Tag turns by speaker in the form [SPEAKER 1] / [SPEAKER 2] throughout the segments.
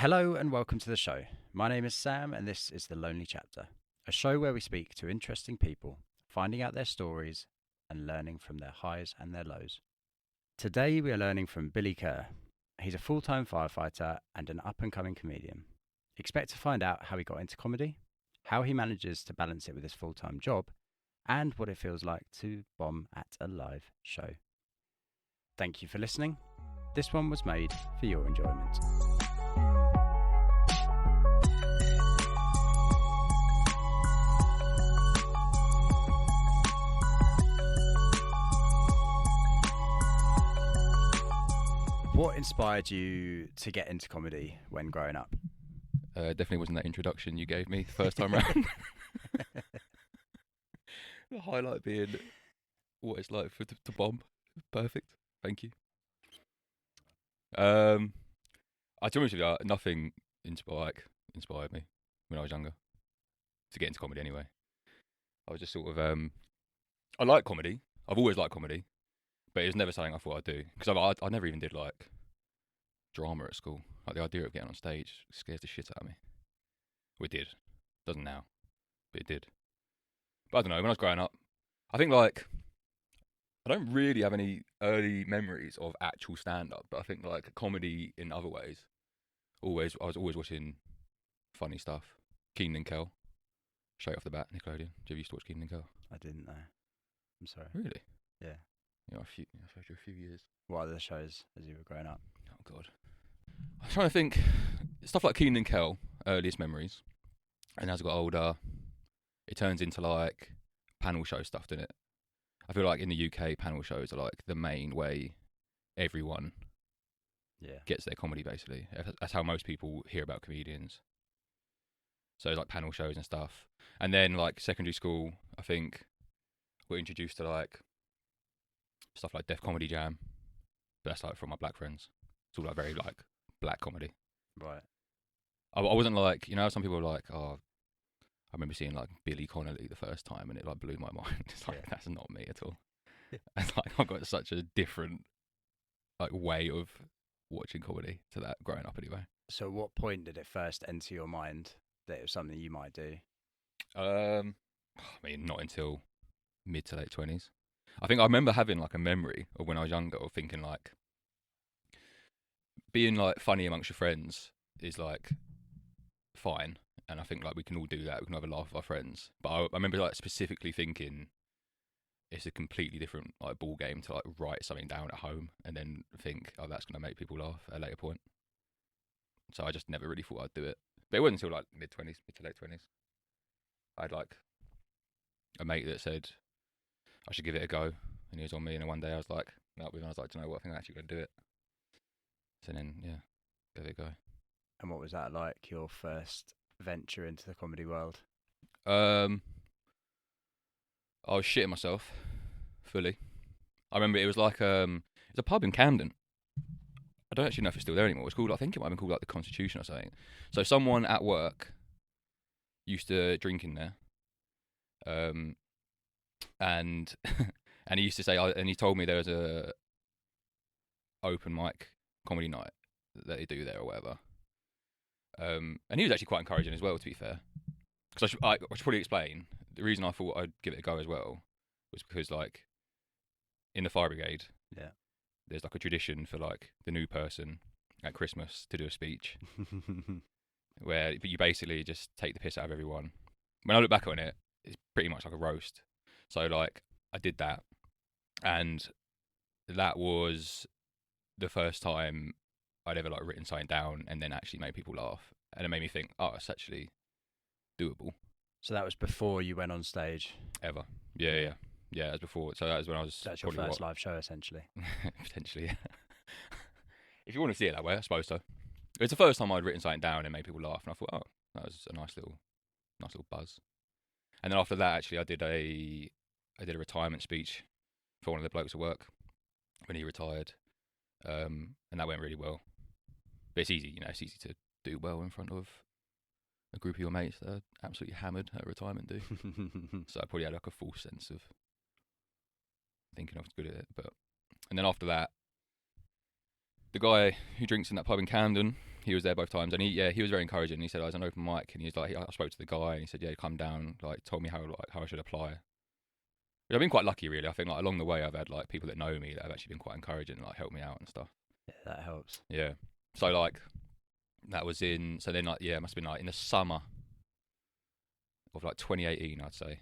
[SPEAKER 1] Hello and welcome to the show. My name is Sam and this is The Lonely Chapter, a show where we speak to interesting people, finding out their stories and learning from their highs and their lows. Today we are learning from Billy Kerr. He's a full-time firefighter and an up-and-coming comedian. Expect to find out how he got into comedy, how he manages to balance it with his full-time job, and what it feels like to bomb at a live show. Thank you for listening. This one was made for your enjoyment. What inspired you to get into comedy when growing up?
[SPEAKER 2] Definitely wasn't that introduction you gave me the first time round. The highlight being what it's like to bomb. Perfect. Thank you. To be honest with you, nothing inspired me when I was younger to get into comedy anyway. I was just sort of I like comedy. I've always liked comedy, but it was never something I thought I'd do because I never even did like drama at school. Like the idea of getting on stage scares the shit out of me. Well, it did. Doesn't now, but it did. But I don't know. When I was growing up, I think like I don't really have any early memories of actual stand-up, but I think like comedy in other ways. I was always watching funny stuff. Keenan and Kel, straight off the bat, Nickelodeon. Did you ever used to watch Keenan and Kel?
[SPEAKER 1] I didn't know. I'm sorry.
[SPEAKER 2] Really?
[SPEAKER 1] Yeah.
[SPEAKER 2] Yeah, I've heard you a few years.
[SPEAKER 1] What other shows as you were growing up?
[SPEAKER 2] Oh God. I'm trying to think. Stuff like Keenan and Kel, earliest memories. And as I got older, it turns into like panel show stuff, doesn't it? I feel like in the UK, panel shows are like the main way everyone gets their comedy, basically. That's how most people hear about comedians. So it's like panel shows and stuff. And then like secondary school, I think we're introduced to like stuff like Def Comedy Jam. But that's like from my black friends. It's all like very like black comedy.
[SPEAKER 1] Right.
[SPEAKER 2] I wasn't like, you know, some people are like, oh, I remember seeing like Billy Connolly the first time and it like blew my mind. It's like, that's not me at all. It's like, I've got such a different like way of watching comedy to that growing up anyway.
[SPEAKER 1] So at what point did it first enter your mind that it was something you might do?
[SPEAKER 2] I mean, not until mid to late 20s. I think I remember having like a memory of when I was younger of thinking like being like funny amongst your friends is like fine. And I think like we can all do that. We can have a laugh with our friends. But I remember like specifically thinking it's a completely different like ball game to like write something down at home and then think, oh, that's going to make people laugh at a later point. So I just never really thought I'd do it. But it wasn't until like mid to late 20s. I had like a mate that said I should give it a go. And he was on me. And then one day I was like, no, I was like, do you know what? I think I'm actually going to do it. So then, yeah, give it a go.
[SPEAKER 1] And what was that like, your first venture into the comedy world?
[SPEAKER 2] I was shitting myself fully. I remember it was like it's a pub in Camden. I don't actually know if it's still there anymore. It's called, I think it might have been called like the Constitution or something. So someone at work used to drink in there, and and he used to say, and he told me there was a open mic comedy night that they do there or whatever. And he was actually quite encouraging as well, to be fair. Because I should probably explain, the reason I thought I'd give it a go as well was because, like, in the fire brigade, there's like a tradition for like the new person at Christmas to do a speech, where you basically just take the piss out of everyone. When I look back on it, it's pretty much like a roast. So like I did that, and that was the first time I'd ever like written something down and then actually made people laugh, and it made me think, oh, it's actually doable.
[SPEAKER 1] So that was before you went on stage?
[SPEAKER 2] Ever. Yeah, that was before. So that was when I was...
[SPEAKER 1] That's your first live show, essentially?
[SPEAKER 2] Potentially, yeah. If you want to see it that way, I suppose so. It's the first time I'd written something down and made people laugh, and I thought, oh, that was a nice little buzz. And then after that, actually, I did a retirement speech for one of the blokes at work when he retired, and that went really well. But it's easy, it's easy to do well in front of a group of your mates that are absolutely hammered at retirement do. So I probably had like a false sense of thinking I was good at it. And then after that, the guy who drinks in that pub in Camden, he was there both times, and he was very encouraging. He said I was an open mic, and he's like, I spoke to the guy, and he said, yeah, come down, like told me how I should apply. Which I've been quite lucky, really. I think like along the way, I've had like people that know me that have actually been quite encouraging, like helped me out and stuff.
[SPEAKER 1] Yeah, that helps.
[SPEAKER 2] Yeah. So like that was so then like it must have been like in the summer of like 2018, I'd say.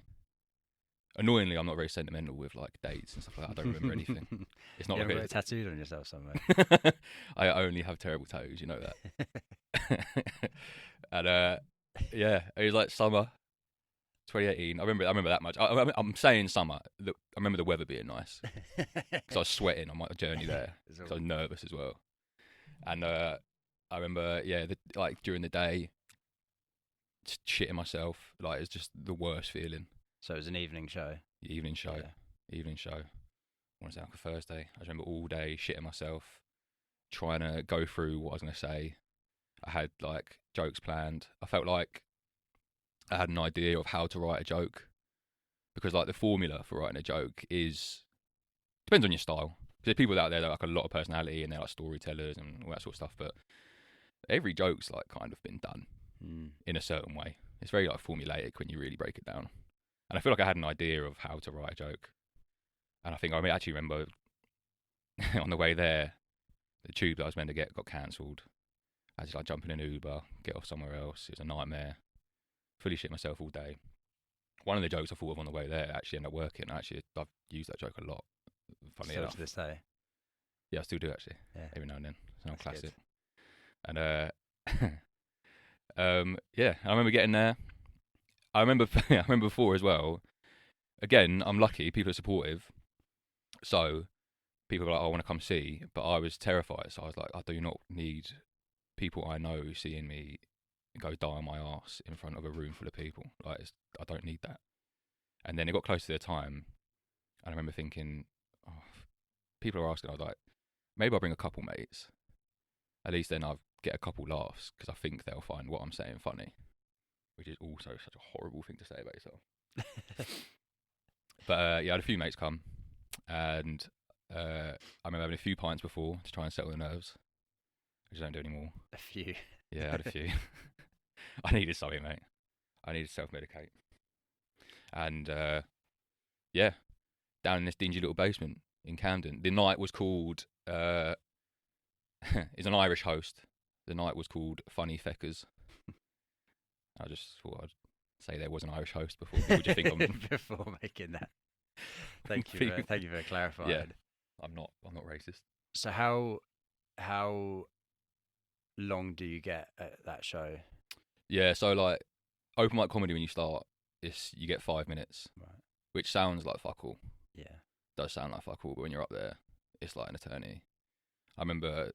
[SPEAKER 2] Annoyingly, I'm not very sentimental with like dates and stuff like that. I don't remember anything. It's not
[SPEAKER 1] You
[SPEAKER 2] like
[SPEAKER 1] haven't got it tattooed on yourself somewhere.
[SPEAKER 2] I only have terrible tattoos, you know that. And it was like summer 2018. I remember that much. I'm saying summer. I remember the weather being nice because I was sweating on my journey there. Because I was nervous as well. And I remember, like during the day, just shitting myself. Like it's just the worst feeling.
[SPEAKER 1] So it was an evening show.
[SPEAKER 2] Evening show. I want to say like a Thursday. I just remember all day shitting myself, trying to go through what I was going to say. I had like jokes planned. I felt like I had an idea of how to write a joke, because like the formula for writing a joke depends on your style. There's people out there that like a lot of personality and they're like storytellers and all that sort of stuff, but every joke's like kind of been done in a certain way. It's very like formulaic when you really break it down. And I feel like I had an idea of how to write a joke. And I think I actually remember on the way there, the tube that I was meant to get got cancelled. I had to like jump in an Uber, get off somewhere else. It was a nightmare. Fully shit myself all day. One of the jokes I thought of on the way there actually ended up working. I've used that joke a lot. Funny enough.
[SPEAKER 1] To this day.
[SPEAKER 2] Yeah, I still do actually.
[SPEAKER 1] Yeah.
[SPEAKER 2] Every now and then. It's an old classic.
[SPEAKER 1] Good.
[SPEAKER 2] And I remember getting there. I remember before as well. Again, I'm lucky. People are supportive. So people were like, I want to come see. But I was terrified. So I was like, I do not need people I know seeing me go die on my arse in front of a room full of people. Like, I don't need that. And then it got close to the time. And I remember thinking, people are asking. I was like, maybe I'll bring a couple mates. At least then I'll get a couple laughs, because I think they'll find what I'm saying funny. Which is also such a horrible thing to say about yourself. But I had a few mates come, and I remember having a few pints before to try and settle the nerves, which I don't do anymore.
[SPEAKER 1] A few.
[SPEAKER 2] Yeah, I had a few. I needed something, mate. I needed to self-medicate. And down in this dingy little basement in Camden. The night was called, it's an Irish host. The night was called Funny Feckers. I just thought I'd say there was an Irish host before people just think I'm
[SPEAKER 1] before making that. Thank you for clarifying.
[SPEAKER 2] Yeah, I'm not racist.
[SPEAKER 1] So how long do you get at that show?
[SPEAKER 2] Yeah, so like open mic comedy when you start, you get 5 minutes,
[SPEAKER 1] right,
[SPEAKER 2] which sounds like fuck all.
[SPEAKER 1] Yeah,
[SPEAKER 2] does sound like fuck all, but when you're up there, it's like an eternity. I remember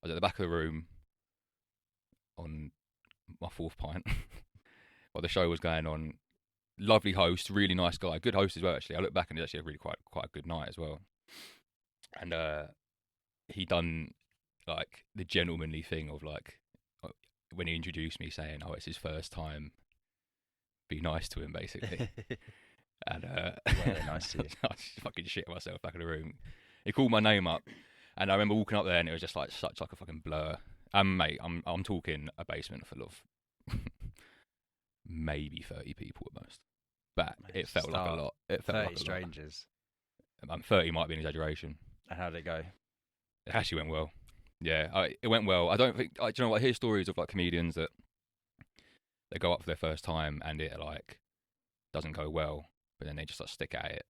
[SPEAKER 2] I was at the back of the room on my fourth pint while the show was going on. Lovely host, really nice guy, good host as well. Actually, I look back and it's actually a really quite a good night as well. And he done like the gentlemanly thing of like when he introduced me, saying, "Oh, it's his first time. Be nice to him," basically. And
[SPEAKER 1] nice to you.
[SPEAKER 2] I just fucking shit myself back in the room. He called my name up, and I remember walking up there, and it was just like such like a fucking blur. Mate, I'm talking a basement full of maybe 30 people at most, but it felt like a lot. It felt
[SPEAKER 1] 30
[SPEAKER 2] like a
[SPEAKER 1] strangers.
[SPEAKER 2] lot. 30 might be an exaggeration.
[SPEAKER 1] And how did it go?
[SPEAKER 2] It actually went well. Yeah, it went well. I don't think. Do you know what? I hear stories of like comedians that they go up for their first time and it like doesn't go well, but then they just like stick at it,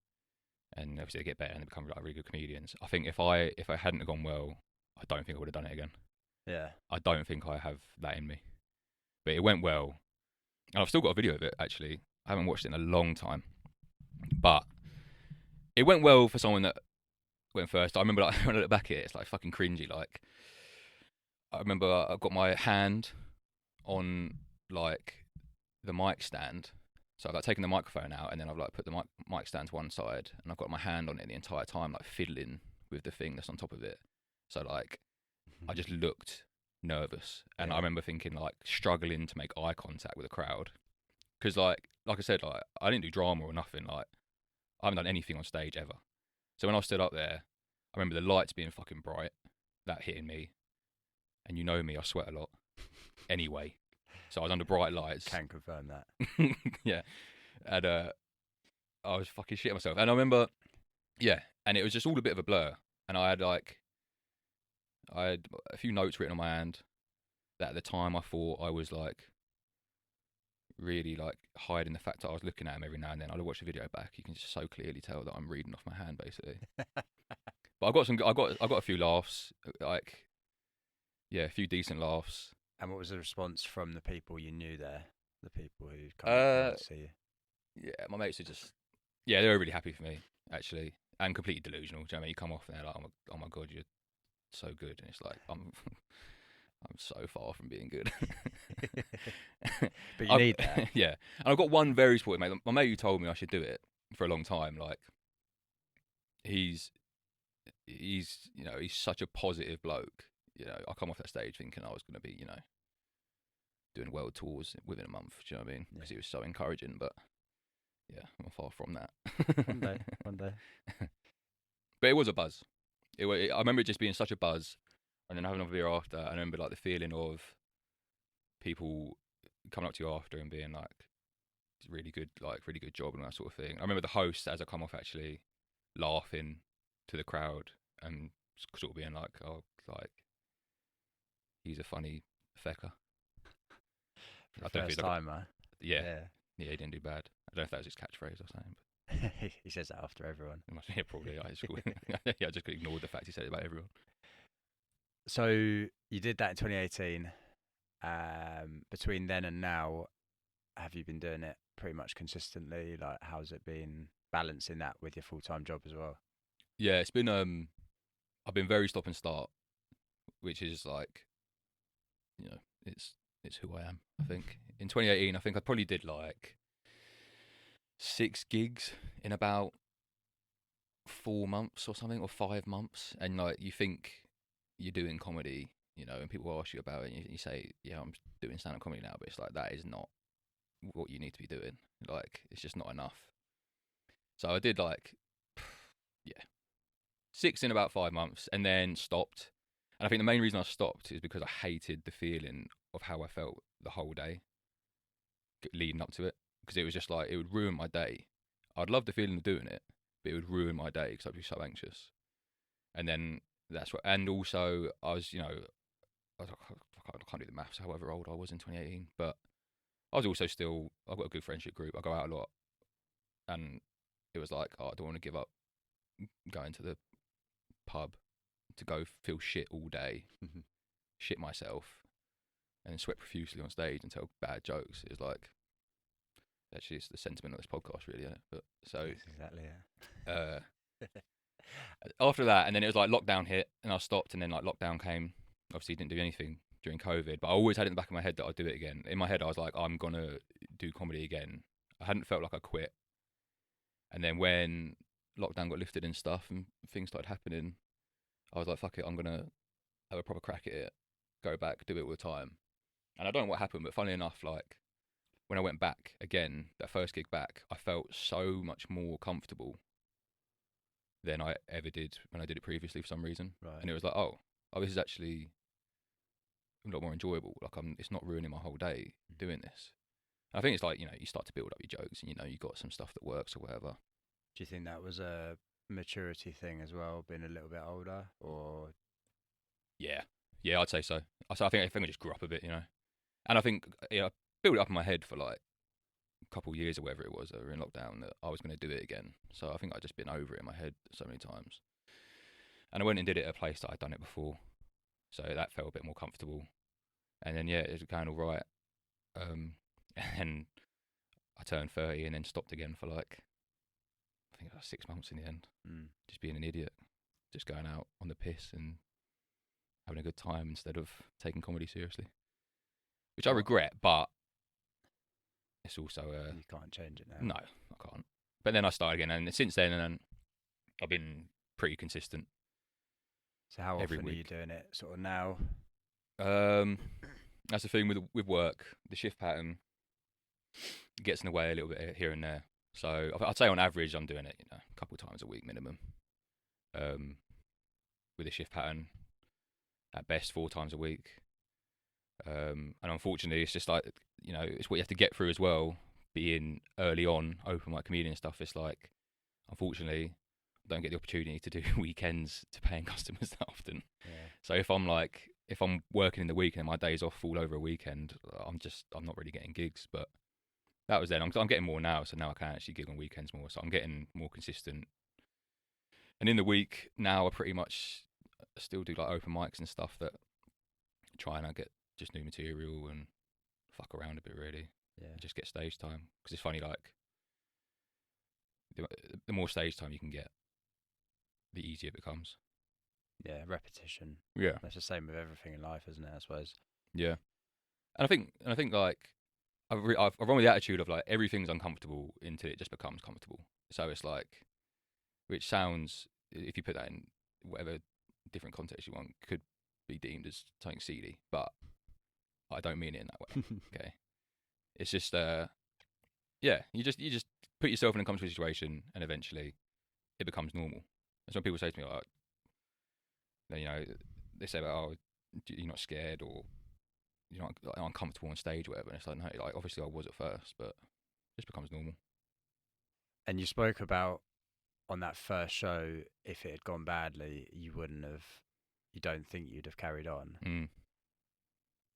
[SPEAKER 2] and obviously they get better and they become like really good comedians. I think if I hadn't have gone well, I don't think I would have done it again.
[SPEAKER 1] Yeah.
[SPEAKER 2] I don't think I have that in me. But it went well. And I've still got a video of it, actually. I haven't watched it in a long time. But it went well for someone that went first. I remember like, when I look back at it, it's like fucking cringy. Like, I remember I got my hand on like the mic stand. So I've like taken the microphone out and then I've like put the mic stand to one side and I've got my hand on it the entire time, like fiddling with the thing that's on top of it. So like, I just looked nervous, and I remember thinking like struggling to make eye contact with the crowd, because like I said, like I didn't do drama or nothing. Like I haven't done anything on stage ever. So when I stood up there, I remember the lights being fucking bright, that hitting me, and you know me, I sweat a lot anyway. So I was under bright lights.
[SPEAKER 1] Can confirm that.
[SPEAKER 2] Yeah. And I was fucking shitting myself. And I remember, and it was just all a bit of a blur. And I had a few notes written on my hand that at the time I thought I was like really like hiding the fact that I was looking at him every now and then. I'd watch the video back. You can just so clearly tell that I'm reading off my hand, basically. But I got a few laughs, like, a few decent laughs.
[SPEAKER 1] And what was the response from the people you knew there? The people who come up to see you?
[SPEAKER 2] Yeah, my mates are just, they were really happy for me, actually, and completely delusional. Do you know what I mean? You come off and they're like, oh my God, you're so good. And it's like, I'm so far from being good.
[SPEAKER 1] But you need that.
[SPEAKER 2] Yeah. And I've got one very supportive mate. My mate who told me I should do it for a long time, like, he's such a positive bloke. I come off that stage thinking I was going to be, doing world tours within a month. Do you know what I mean? Because he was so encouraging. But I'm far from that.
[SPEAKER 1] One day.
[SPEAKER 2] But it was a buzz. I remember it just being such a buzz, and then having another beer after. I remember like the feeling of people coming up to you after and being like, really good job and that sort of thing. I remember the host, as I come off, actually laughing to the crowd and sort of being like, oh, like, he's a funny fecker.
[SPEAKER 1] For the first time, man.
[SPEAKER 2] Yeah, he didn't do bad. I don't know if that was his catchphrase or something. But
[SPEAKER 1] he says that after everyone.
[SPEAKER 2] Yeah, probably. I just ignored the fact he said it about everyone.
[SPEAKER 1] So you did that in 2018. Between then and now, have you been doing it pretty much consistently? Like, how's it been balancing that with your full-time job as well?
[SPEAKER 2] Yeah, it's been I've been very stop and start, which is like, it's who I am. I think in 2018, I think I probably did like 6 gigs in about 4 months or something, or 5 months. And like, you think you're doing comedy, and people ask you about it, and you say, yeah, I'm doing stand-up comedy now, but it's like, that is not what you need to be doing. Like, it's just not enough. So I did like 6 in about 5 months, and then stopped. And I think the main reason I stopped is because I hated the feeling of how I felt the whole day leading up to it, because it was just like, it would ruin my day. I'd love the feeling of doing it, but it would ruin my day because I'd be so anxious. And then and also I was, I can't do the maths, however old I was in 2018, but I was also I've got a good friendship group. I go out a lot, and it was like, oh, I don't want to give up going to the pub to go feel shit all day, shit myself, and sweat profusely on stage and tell bad jokes. It was like, actually, it's the sentiment of this podcast, really, isn't it? But so
[SPEAKER 1] That's exactly, yeah.
[SPEAKER 2] After that, and then it was like lockdown hit, and I stopped, and then like lockdown came. Obviously, didn't do anything during COVID, but I always had it in the back of my head that I'd do it again. In my head, I was like, I'm gonna do comedy again. I hadn't felt like I quit. And then when lockdown got lifted and stuff, and things started happening, I was like, fuck it, I'm gonna have a proper crack at it, go back, do it all the time. And I don't know what happened, but funnily enough, like, when I went back again, that first gig back, I felt so much more comfortable than I ever did when I did it previously for some reason.
[SPEAKER 1] Right.
[SPEAKER 2] And it was like, oh, this is actually a lot more enjoyable. Like, it's not ruining my whole day doing this. And I think it's like, you start to build up your jokes, and you got some stuff that works or whatever.
[SPEAKER 1] Do you think that was a maturity thing as well, being a little bit older, or?
[SPEAKER 2] Yeah, I'd say so. I think I just grew up a bit, And I think I built it up in my head for like a couple of years or whatever it was that we were in lockdown, that I was going to do it again. So I think I'd just been over it in my head so many times. And I went and did it at a place that I'd done it before, so that felt a bit more comfortable. And then it was going all right. And I turned 30 and then stopped again for like, I think it was 6 months in the end. Just being an idiot, just going out on the piss and having a good time instead of taking comedy seriously, which I regret, but it's also
[SPEAKER 1] you can't change it now.
[SPEAKER 2] No, I can't. But then I started again, and since then, I've been pretty consistent.
[SPEAKER 1] So how
[SPEAKER 2] every
[SPEAKER 1] often
[SPEAKER 2] week.
[SPEAKER 1] Are you doing it sort of now?
[SPEAKER 2] That's the thing with work. The shift pattern gets in the way a little bit here and there. So I'd say on average I'm doing it, a couple of times a week minimum. With a shift pattern, at best 4 times a week. And unfortunately, it's just like, it's what you have to get through as well. Being early on open mic comedian stuff, it's like, unfortunately, I don't get the opportunity to do weekends to paying customers that often.
[SPEAKER 1] Yeah.
[SPEAKER 2] So if I'm working in the week and my days off fall over a weekend, I'm not really getting gigs. But that was then. I'm getting more now, so now I can actually gig on weekends more. So I'm getting more consistent. And in the week now, I pretty much still do like open mics and stuff that try and I get just new material and fuck around a bit, really.
[SPEAKER 1] Yeah.
[SPEAKER 2] Just get stage time, because it's funny, like the more stage time you can get, the easier it becomes.
[SPEAKER 1] Yeah, repetition.
[SPEAKER 2] Yeah,
[SPEAKER 1] That's the same with everything in life, isn't it? I suppose.
[SPEAKER 2] yeah. And I think like I've run with the attitude of like everything's uncomfortable until it just becomes comfortable. So it's like, which sounds, if you put that in whatever different context you want, could be deemed as something seedy, but I don't mean it in that way. Okay, it's just yeah, you just put yourself in a comfortable situation, and eventually it becomes normal. That's when people say to me, like, they say, like, oh, you're not scared, or you're not like, uncomfortable on stage, or whatever. And it's like, no, like obviously I was at first, but it just becomes normal.
[SPEAKER 1] And you spoke about on that first show, if it had gone badly, you don't think you'd have carried on.
[SPEAKER 2] Mm.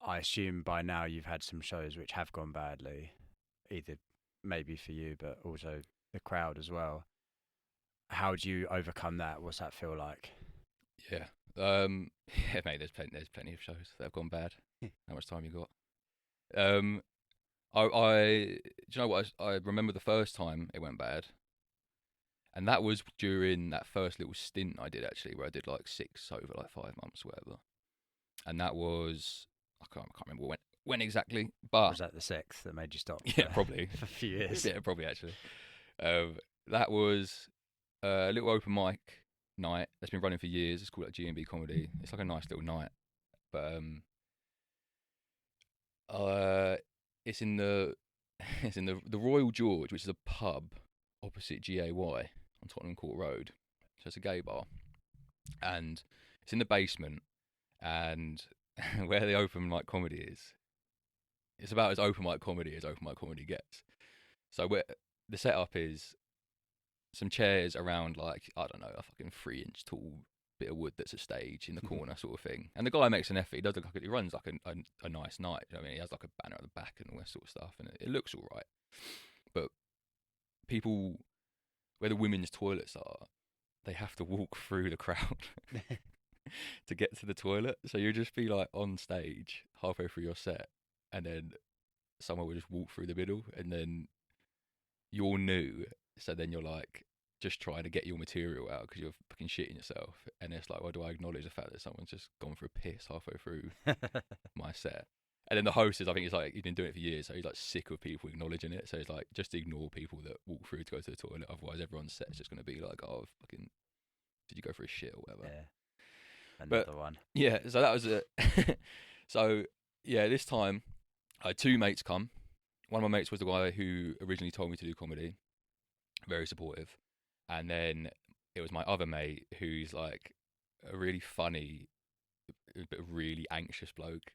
[SPEAKER 1] I assume by now you've had some shows which have gone badly, either maybe for you, but also the crowd as well. How do you overcome that? What's that feel like?
[SPEAKER 2] Yeah. Yeah, mate, there's plenty of shows that have gone bad. How much time you got? Do you know what? I remember the first time it went bad, and that was during that first little stint I did, actually, where I did like 6 over like 5 months, or whatever. And that was, I can't remember when exactly, but
[SPEAKER 1] Was that the 6th that made you stop?
[SPEAKER 2] yeah, probably
[SPEAKER 1] For a few years.
[SPEAKER 2] Yeah, probably actually. That was a little open mic night that's been running for years. It's called like G&B Comedy. It's like a nice little night, but it's in the the Royal George, which is a pub opposite GAY on Tottenham Court Road. So it's a gay bar, and it's in the basement. And where the open mic comedy is, it's about as open mic comedy gets. So where the setup is, some chairs around, like, I don't know, a fucking 3-inch tall bit of wood that's a stage in the corner, sort of thing. And the guy makes an effort. He does look like he runs like a nice night. You know what I mean, he has like a banner at the back and all that sort of stuff, and it looks all right. But people, where the women's toilets are, they have to walk through the crowd to get to the toilet. So you'll just be like on stage halfway through your set, and then someone will just walk through the middle, and then you're new, so then you're like just trying to get your material out because you're fucking shitting yourself, and it's like, well, do I acknowledge the fact that someone's just gone for a piss halfway through my set? And then the host is, I think he's like, he's been doing it for years, so he's like sick of people acknowledging it. So he's like, just ignore people that walk through to go to the toilet, otherwise everyone's set's just going to be like, oh, fucking, did you go for a shit or whatever?
[SPEAKER 1] Yeah. Another one.
[SPEAKER 2] Yeah, so that was it. So yeah, this time I had 2 mates come. One of my mates was the guy who originally told me to do comedy, very supportive. And then it was my other mate who's like a really funny but really anxious bloke.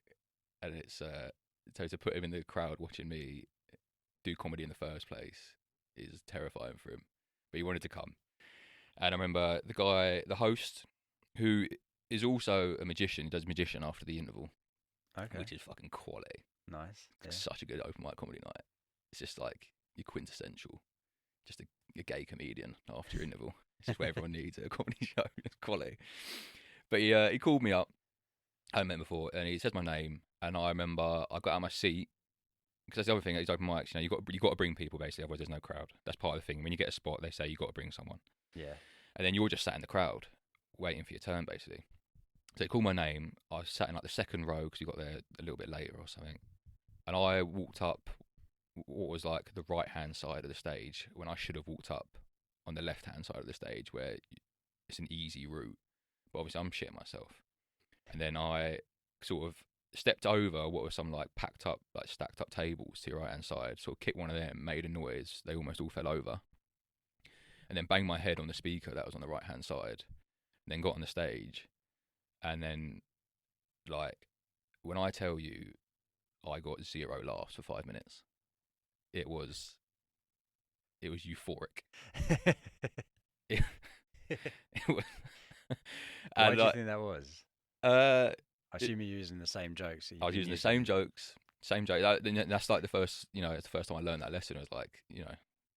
[SPEAKER 2] And it's so to put him in the crowd watching me do comedy in the first place is terrifying for him. But he wanted to come. And I remember the host, who is also a magician, he does magician after the interval,
[SPEAKER 1] Okay.
[SPEAKER 2] which is fucking quality.
[SPEAKER 1] Nice. Yeah.
[SPEAKER 2] Such a good open mic comedy night. It's just like you're quintessential. Just a gay comedian after your interval. It's just what everyone needs at a comedy show. It's quality. But he called me up. I hadn't met him before, and he says my name. And I remember I got out of my seat, because that's the other thing. These open mics, you got to bring people, basically, otherwise there's no crowd. That's part of the thing. When you get a spot, they say you got to bring someone.
[SPEAKER 1] Yeah.
[SPEAKER 2] And then you're just sat in the crowd, waiting for your turn, basically. So he called my name. I was sat in like the second row because he got there a little bit later or something. And I walked up what was like the right-hand side of the stage, when I should have walked up on the left-hand side of the stage, where it's an easy route. But obviously I'm shitting myself. And then I sort of stepped over what was some like packed up, like stacked up tables to your right-hand side, sort of kicked one of them, made a noise. They almost all fell over. And then banged my head on the speaker that was on the right-hand side. And then got on the stage. And then like when I tell you I got 0 laughs for 5 minutes, it was euphoric. It, it was,
[SPEAKER 1] Why
[SPEAKER 2] and
[SPEAKER 1] do you think that was?
[SPEAKER 2] uh,
[SPEAKER 1] I assume you're using the same jokes. That
[SPEAKER 2] I was
[SPEAKER 1] you've been
[SPEAKER 2] using the same jokes, same joke. That's like the first, it's the first time I learned that lesson. I was like,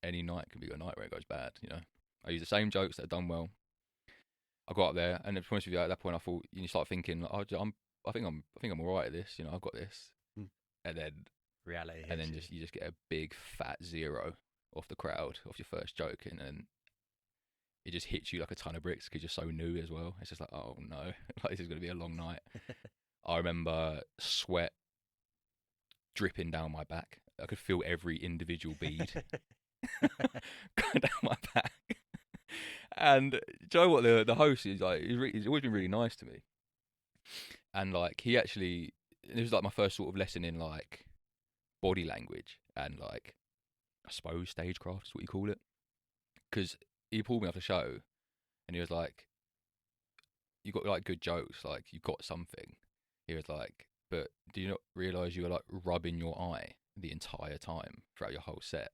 [SPEAKER 2] any night can be a night where it goes bad. I use the same jokes that are done well. I got up there, and to be honest with you, at that point, I thought you start thinking, like, I think I'm all right at this. I've got this.
[SPEAKER 1] Hmm.
[SPEAKER 2] And then
[SPEAKER 1] reality,
[SPEAKER 2] you just get a big fat 0 off the crowd off your first joke, and then it just hits you like a ton of bricks because you're so new as well. It's just like, oh no, like this is going to be a long night. I remember sweat dripping down my back. I could feel every individual bead going down my back. And do you know what, the host is like? He's always been really nice to me. And like he actually, it was like my first sort of lesson in like body language and like I suppose stagecraft is what you call it. Because he pulled me off the show, and he was like, "You got like good jokes, like you got something." He was like, "But do you not realise you were like rubbing your eye the entire time throughout your whole set?"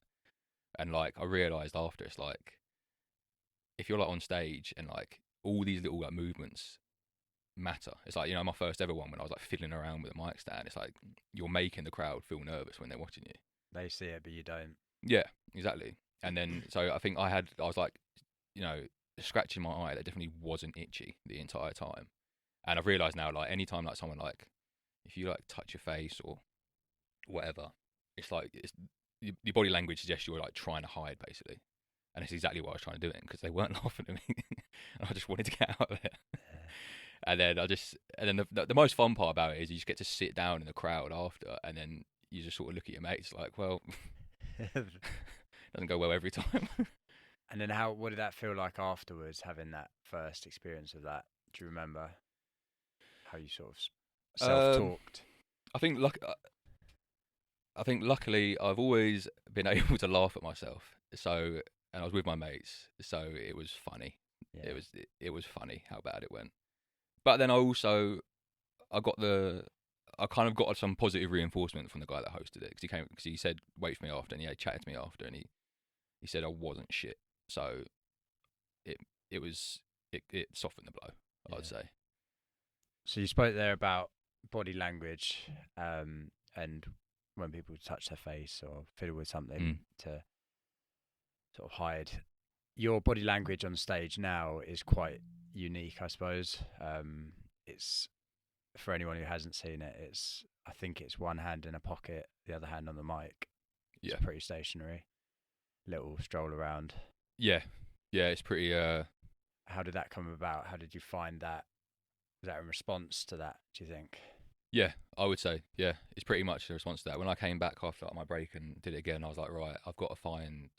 [SPEAKER 2] And like I realised after, it's like if you're like on stage and like all these little like movements matter. It's like my first ever one when I was like fiddling around with a mic stand. It's like you're making the crowd feel nervous when they're watching you.
[SPEAKER 1] They see it, but you don't.
[SPEAKER 2] Yeah, exactly. And then so I think I was like, scratching my eye that definitely wasn't itchy the entire time. And I've realised now, like anytime like someone like if you like touch your face or whatever, it's like your body language suggests you're like trying to hide basically. And it's exactly what I was trying to do it because they weren't laughing at me. And I just wanted to get out of it. And then the most fun part about it is you just get to sit down in the crowd after, and then you just sort of look at your mates like, well, doesn't go well every time.
[SPEAKER 1] And then what did that feel like afterwards, having that first experience of that? Do you remember how you sort of self-talked?
[SPEAKER 2] I think luckily I've always been able to laugh at myself. So, and I was with my mates, so it was funny. Yeah. It was funny how bad it went. But then I kind of got some positive reinforcement from the guy that hosted it because he said wait for me after, and he chatted to me after, and he said I wasn't shit. So it softened the blow, yeah. I'd say.
[SPEAKER 1] So you spoke there about body language, and when people touch their face or fiddle with something to sort of hide. Your body language on stage now is quite unique, I suppose. It's for anyone who hasn't seen it. I think it's one hand in a pocket, the other hand on the mic. It's pretty stationary. Little stroll around. Yeah,
[SPEAKER 2] it's pretty.
[SPEAKER 1] How did that come about? How did you find that? Was that in response to that, do you think?
[SPEAKER 2] Yeah, I would say, yeah. It's pretty much a response to that. When I came back after my break and did it again, I was like, right, I've got to find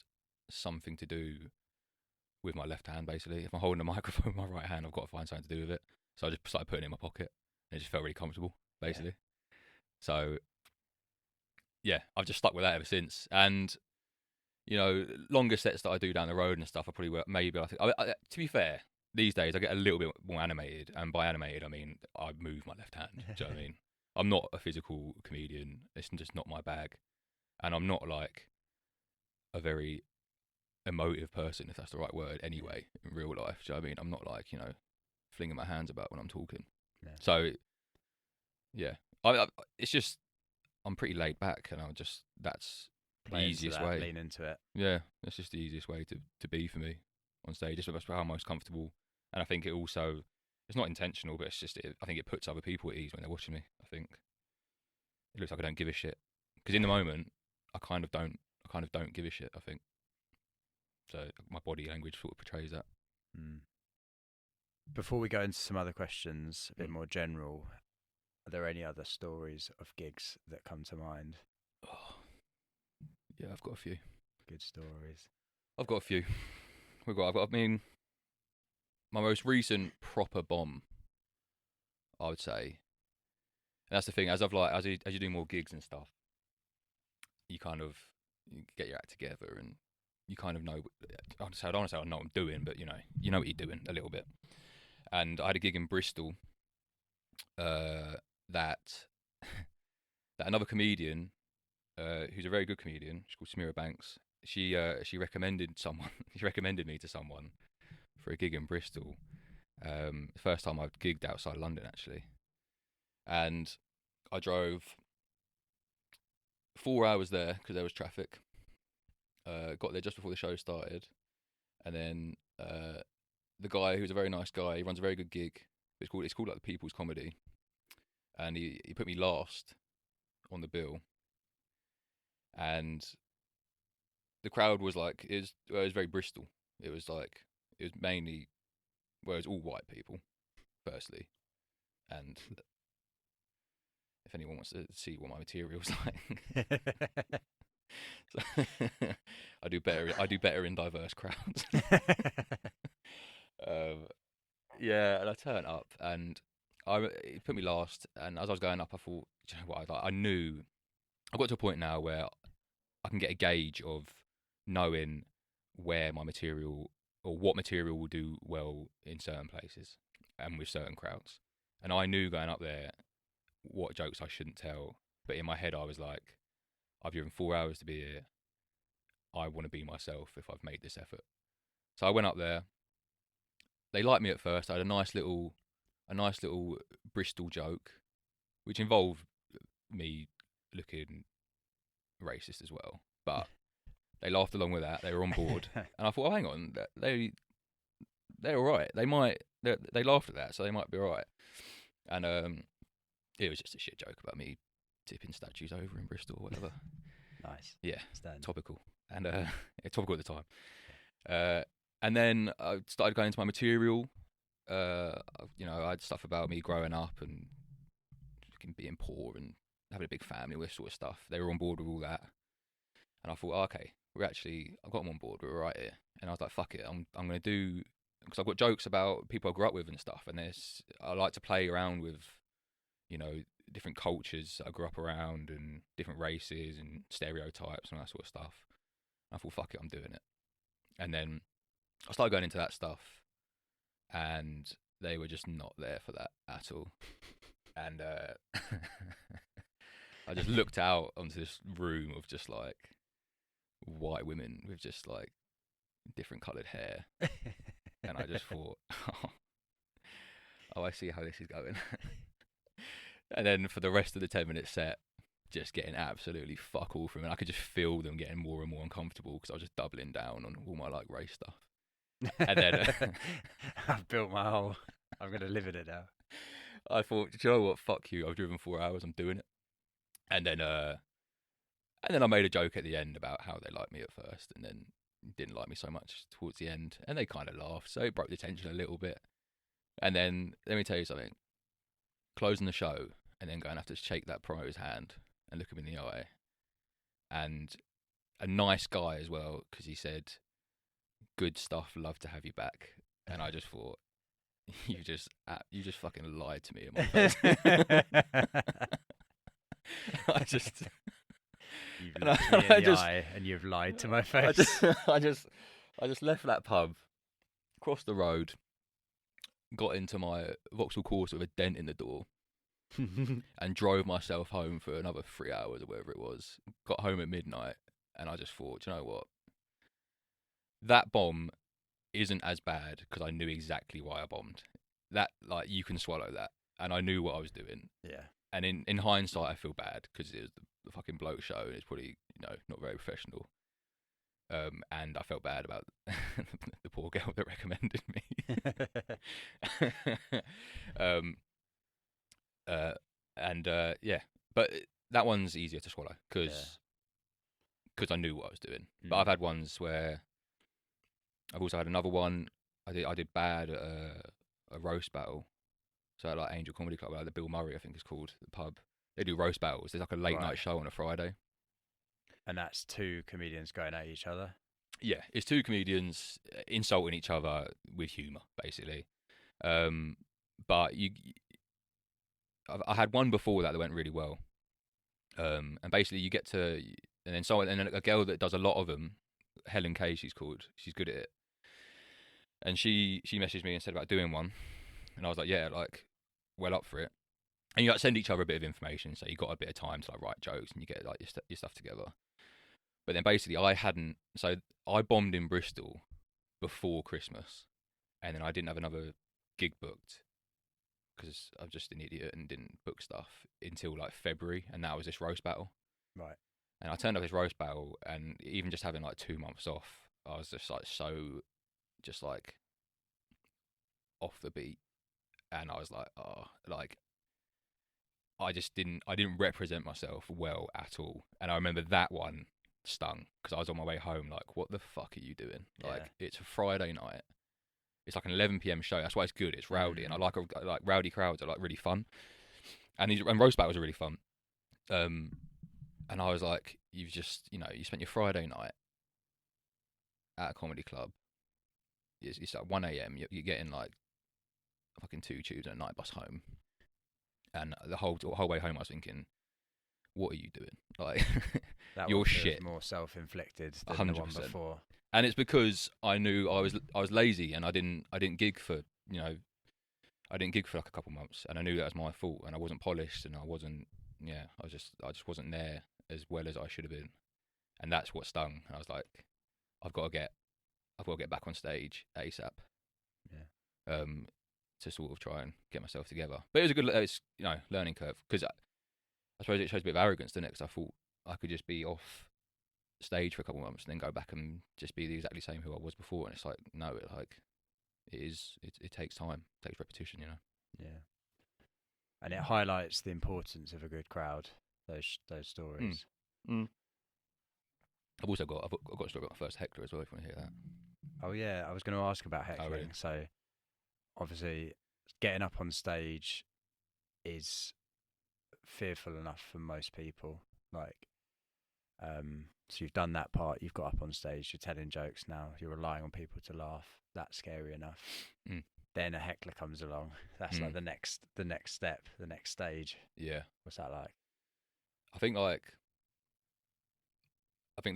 [SPEAKER 2] something to do with my left hand, basically. If I'm holding a microphone with my right hand, I've got to find something to do with it. So I just started putting it in my pocket, and it just felt really comfortable, basically. Yeah. So, yeah, I've just stuck with that ever since. And, longer sets that I do down the road and stuff, I probably will, maybe, I think, to be fair, these days I get a little bit more animated, and by animated I mean I move my left hand. Do you know what I mean? I'm not a physical comedian. It's just not my bag, and I'm not like a very emotive person, if that's the right word. Anyway, in real life, do you know what I mean? I'm not like flinging my hands about when I'm talking. Yeah. So yeah, it's just I'm pretty laid back, and that's the easiest way.
[SPEAKER 1] Lean into it.
[SPEAKER 2] Yeah, that's just the easiest way to be for me on stage. Just how I'm most comfortable. And I think it's not intentional, but I think it puts other people at ease when they're watching me. I think it looks like I don't give a shit, because in the moment I kind of don't give a shit, I think. So my body language sort of portrays that.
[SPEAKER 1] Before we go into some other questions, a bit more general, are there any other stories of gigs that come to mind?
[SPEAKER 2] Oh, yeah, I've got a few.
[SPEAKER 1] Good stories.
[SPEAKER 2] I've got a few. My most recent proper bomb, I would say, and that's the thing. As you do more gigs and stuff, you get your act together, and you kind of know. I don't want to say I know what I'm doing, but you know what you're doing a little bit. And I had a gig in Bristol that that another comedian, who's a very good comedian, she's called Samira Banks. She recommended someone. She recommended me to someone for a gig in Bristol. The first time I've gigged outside London, actually, and I drove 4 hours there because there was traffic. Got there just before the show started, and then the guy, who's a very nice guy, he runs a very good gig. It's called like the People's Comedy, and he put me last on the bill, and the crowd was like, it was very Bristol. It was mainly, well, it was all white people, firstly, and if anyone wants to see what my material's like, so, I do better in diverse crowds. Yeah, and I turned up, and he put me last. And as I was going up, I thought, you know what? I knew I got to a point now where I can get a gauge of knowing where my material or what material will do well in certain places and with certain crowds. And I knew going up there what jokes I shouldn't tell, but in my head I was like, I've driven 4 hours to be here. I want to be myself if I've made this effort. So I went up there. They liked me at first. I had a nice little Bristol joke, which involved me looking racist as well. But they laughed along with that. They were on board, and I thought, oh, hang on, they're all right. They laughed at that, so they might be all right. And it was just a shit joke about me tipping statues over in Bristol or whatever.
[SPEAKER 1] Nice.
[SPEAKER 2] Yeah,
[SPEAKER 1] Stand.
[SPEAKER 2] topical, and topical at the time. And then I started going into my material. You know, I had stuff about me growing up and being poor and having a big family, all this sort of stuff. They were on board with all that, and I thought, oh, okay, I've got them on board. We're right here. And I was like, fuck it, I'm going to do, because I've got jokes about people I grew up with and stuff, and I like to play around with, you know, different cultures I grew up around and different races and stereotypes and that sort of stuff. And I thought, fuck it, I'm doing it. And then I started going into that stuff, and they were just not there for that at all. And I just looked out onto this room of just like white women with just like different coloured hair, and I just thought, oh, I see how this is going. And then for the rest of the 10-minute set, just getting absolutely fuck all from it. I could just feel them getting more and more uncomfortable because I was just doubling down on all my like race stuff. And then
[SPEAKER 1] I've built my whole. I'm going to live in it now.
[SPEAKER 2] I thought, do you know what? Fuck you. I've driven 4 hours. I'm doing it. And then I made a joke at the end about how they liked me at first, and then didn't like me so much towards the end, and they kind of laughed, so it broke the tension a little bit. And then let me tell you something: closing the show and then going to have to shake that promoter's hand and look him in the eye, and a nice guy as well, because he said, "Good stuff. Love to have you back." And I just thought, you just fucking lied to me in my face.
[SPEAKER 1] You've looked me in the eye and you've lied to my face.
[SPEAKER 2] I just left that pub, crossed the road, got into my Vauxhall Corsa with a dent in the door, and drove myself home for another 3 hours or whatever it was. Got home at midnight, and I just thought, do you know what? That bomb isn't as bad because I knew exactly why I bombed. That, like, you can swallow that, and I knew what I was doing.
[SPEAKER 1] Yeah.
[SPEAKER 2] And in hindsight, I feel bad because it was the fucking bloke show, and it's probably, you know, not very professional. And I felt bad about the poor girl that recommended me. Yeah, but that one's easier to swallow because I knew what I was doing. But I've had ones where I've also had another one. I did bad at a roast battle. So at like Angel Comedy Club, like the Bill Murray, I think it's called, the pub. They do roast battles. There's like a late night show on a Friday. And
[SPEAKER 1] that's two comedians going at each other?
[SPEAKER 2] Yeah, it's two comedians insulting each other with humour, basically. But I had one before that went really well. And basically you get to, and then a girl that does a lot of them, Helen Kay, she's called. She's good at it. And she messaged me and said about doing one. And I was like, yeah, like, well up for it. And you like send each other a bit of information, so you got a bit of time to like write jokes and you get like your stuff together. But then basically, I bombed in Bristol before Christmas, and then I didn't have another gig booked because I'm just an idiot and didn't book stuff until like February, and that was this roast battle.
[SPEAKER 1] Right.
[SPEAKER 2] And I turned up this roast battle, and even just having like 2 months off, I was just like just like off the beat, and I was like, oh, like I didn't represent myself well at all. And I remember that one stung because I was on my way home, like, what the fuck are you doing?
[SPEAKER 1] Yeah.
[SPEAKER 2] Like, it's a Friday night. It's like an 11 p.m. show. That's why it's good. It's rowdy, and I like rowdy crowds are like really fun. And roast battles are really fun. And I was like, you've just, you spent your Friday night at a comedy club. It's like 1 a.m. You're getting like fucking 2 tubes and a night bus home. And the whole way home, I was thinking, what are you doing? Like,
[SPEAKER 1] That
[SPEAKER 2] you're
[SPEAKER 1] one feels
[SPEAKER 2] shit.
[SPEAKER 1] more self-inflicted than
[SPEAKER 2] 100%.
[SPEAKER 1] the one before.
[SPEAKER 2] And it's because I knew I was lazy and I didn't gig for I didn't gig for like a couple months, and I knew that was my fault, and I wasn't polished, and I just wasn't there as well as I should have been, and that's what stung. And I was like, I've got to get back on stage ASAP.
[SPEAKER 1] Yeah.
[SPEAKER 2] To sort of try and get myself together. But it was learning curve, because I suppose it shows a bit of arrogance, doesn't it? Because I thought I could just be off stage for a couple of months and then go back and just be the exactly same who I was before. And it's like, no, it takes time, it takes repetition,
[SPEAKER 1] Yeah. And it highlights the importance of a good crowd. Those stories.
[SPEAKER 2] Mm. I've also got a story about my first heckler as well, if you want to hear that.
[SPEAKER 1] Oh yeah, I was going to ask about heckling.
[SPEAKER 2] Oh, really?
[SPEAKER 1] So obviously, getting up on stage is fearful enough for most people. Like, so you've done that part. You've got up on stage. You're telling jokes now. You're relying on people to laugh. That's scary enough.
[SPEAKER 2] Mm.
[SPEAKER 1] Then a heckler comes along. That's like the next step, the next stage.
[SPEAKER 2] Yeah.
[SPEAKER 1] What's that like?
[SPEAKER 2] I think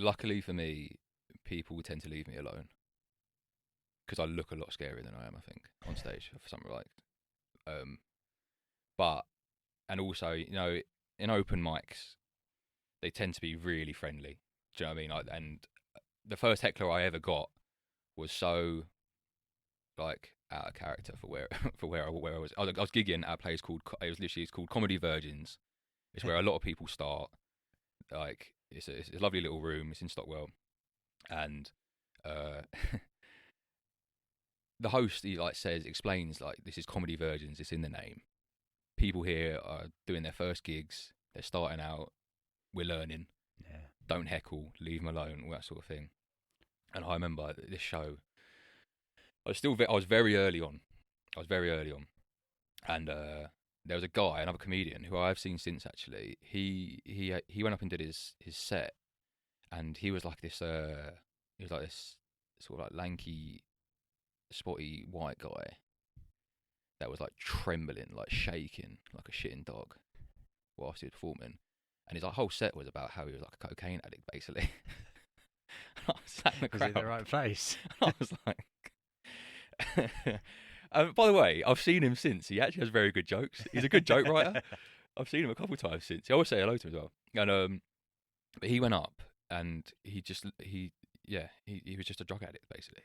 [SPEAKER 2] luckily for me, people tend to leave me alone because I look a lot scarier than I am, I think, on stage for something like. And also, in open mics, they tend to be really friendly. Do you know what I mean? Like, and the first heckler I ever got was so like out of character for where I was. I was gigging at a place called it's called Comedy Virgins. It's where a lot of people start. Like, it's a lovely little room. It's in Stockwell, and the host, he explains like, this is Comedy Virgins. It's in the name. People here are doing their first gigs. They're starting out. We're learning.
[SPEAKER 1] Yeah.
[SPEAKER 2] Don't heckle. Leave them alone. All that sort of thing. And I remember this show. I was very early on. And there was a guy, another comedian, who I've seen since, actually. He went up and did his set, and he was like this sort of like lanky, spotty white guy that was like trembling, like shaking, like a shitting dog whilst he was performing. And his whole set was about how he was like a cocaine addict, basically. I was sat in the crowd.
[SPEAKER 1] Was he in the right place?
[SPEAKER 2] I was like... by the way, I've seen him since. He actually has very good jokes. He's a good joke writer. I've seen him a couple of times since. I always say hello to him as well. And but he went up, and he was just a drug addict, basically.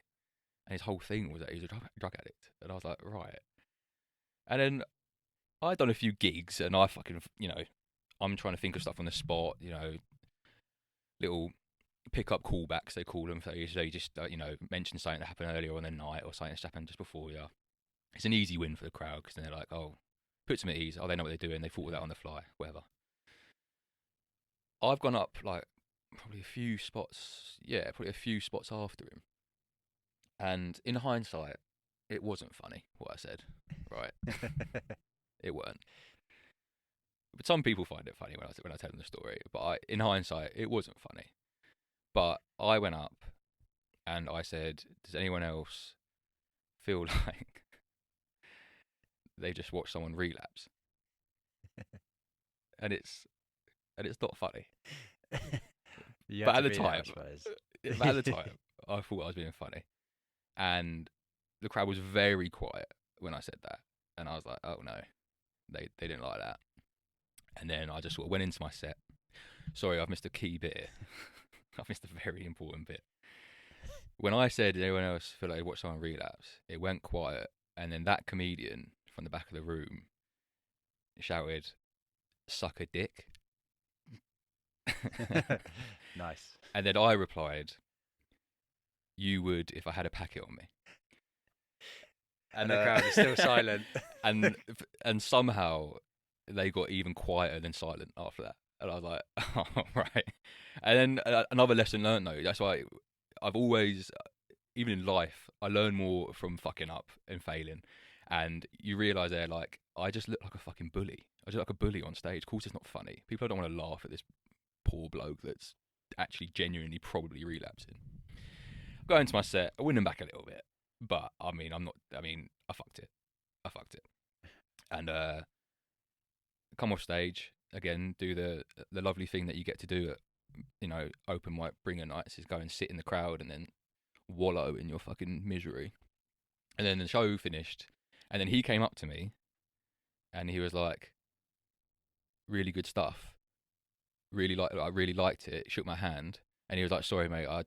[SPEAKER 2] And his whole thing was that he was a drug addict. And I was like, right. And then I'd done a few gigs, and I fucking, I'm trying to think of stuff on the spot, little pick-up callbacks, they call them. So you just, mention something that happened earlier on the night, or something that's happened just before you. It's an easy win for the crowd, because then they're like, oh, puts them at ease. Oh, they know what they're doing. They thought of that on the fly, whatever. I've gone up, like, probably a few spots after him. And in hindsight, it wasn't funny, what I said, right? It weren't. But some people find it funny when I tell them the story. But in hindsight, it wasn't funny. But I went up and I said, does anyone else feel like they just watched someone relapse? And it's not funny. But at the time, I thought I was being funny. And the crowd was very quiet when I said that. And I was like, oh no, they didn't like that. And then I just sort of went into my set. Sorry, I've missed a key bit here. I've missed a very important bit. When I said anyone else feel like they watched someone relapse, it went quiet, and then that comedian from the back of the room shouted, "Suck a dick."
[SPEAKER 1] Nice.
[SPEAKER 2] And then I replied, "You would if I had a packet on me."
[SPEAKER 1] And the crowd is still silent.
[SPEAKER 2] And somehow they got even quieter than silent after that. And I was like, oh, right. And then another lesson learned, though. That's why I've always, even in life, I learn more from fucking up and failing. And you realise there, like, I just look like a fucking bully. I just look like a bully on stage. Of course, it's not funny. People don't want to laugh at this poor bloke that's actually genuinely probably relapsing. Go into my set, I win them back a little bit. But, I fucked it. And come off stage, again, do the lovely thing that you get to do at, open mic bringer nights, is go and sit in the crowd and then wallow in your fucking misery. And then the show finished, and then he came up to me, and he was like, "Really good stuff. I really liked it." Shook my hand, and he was like, "Sorry, mate, I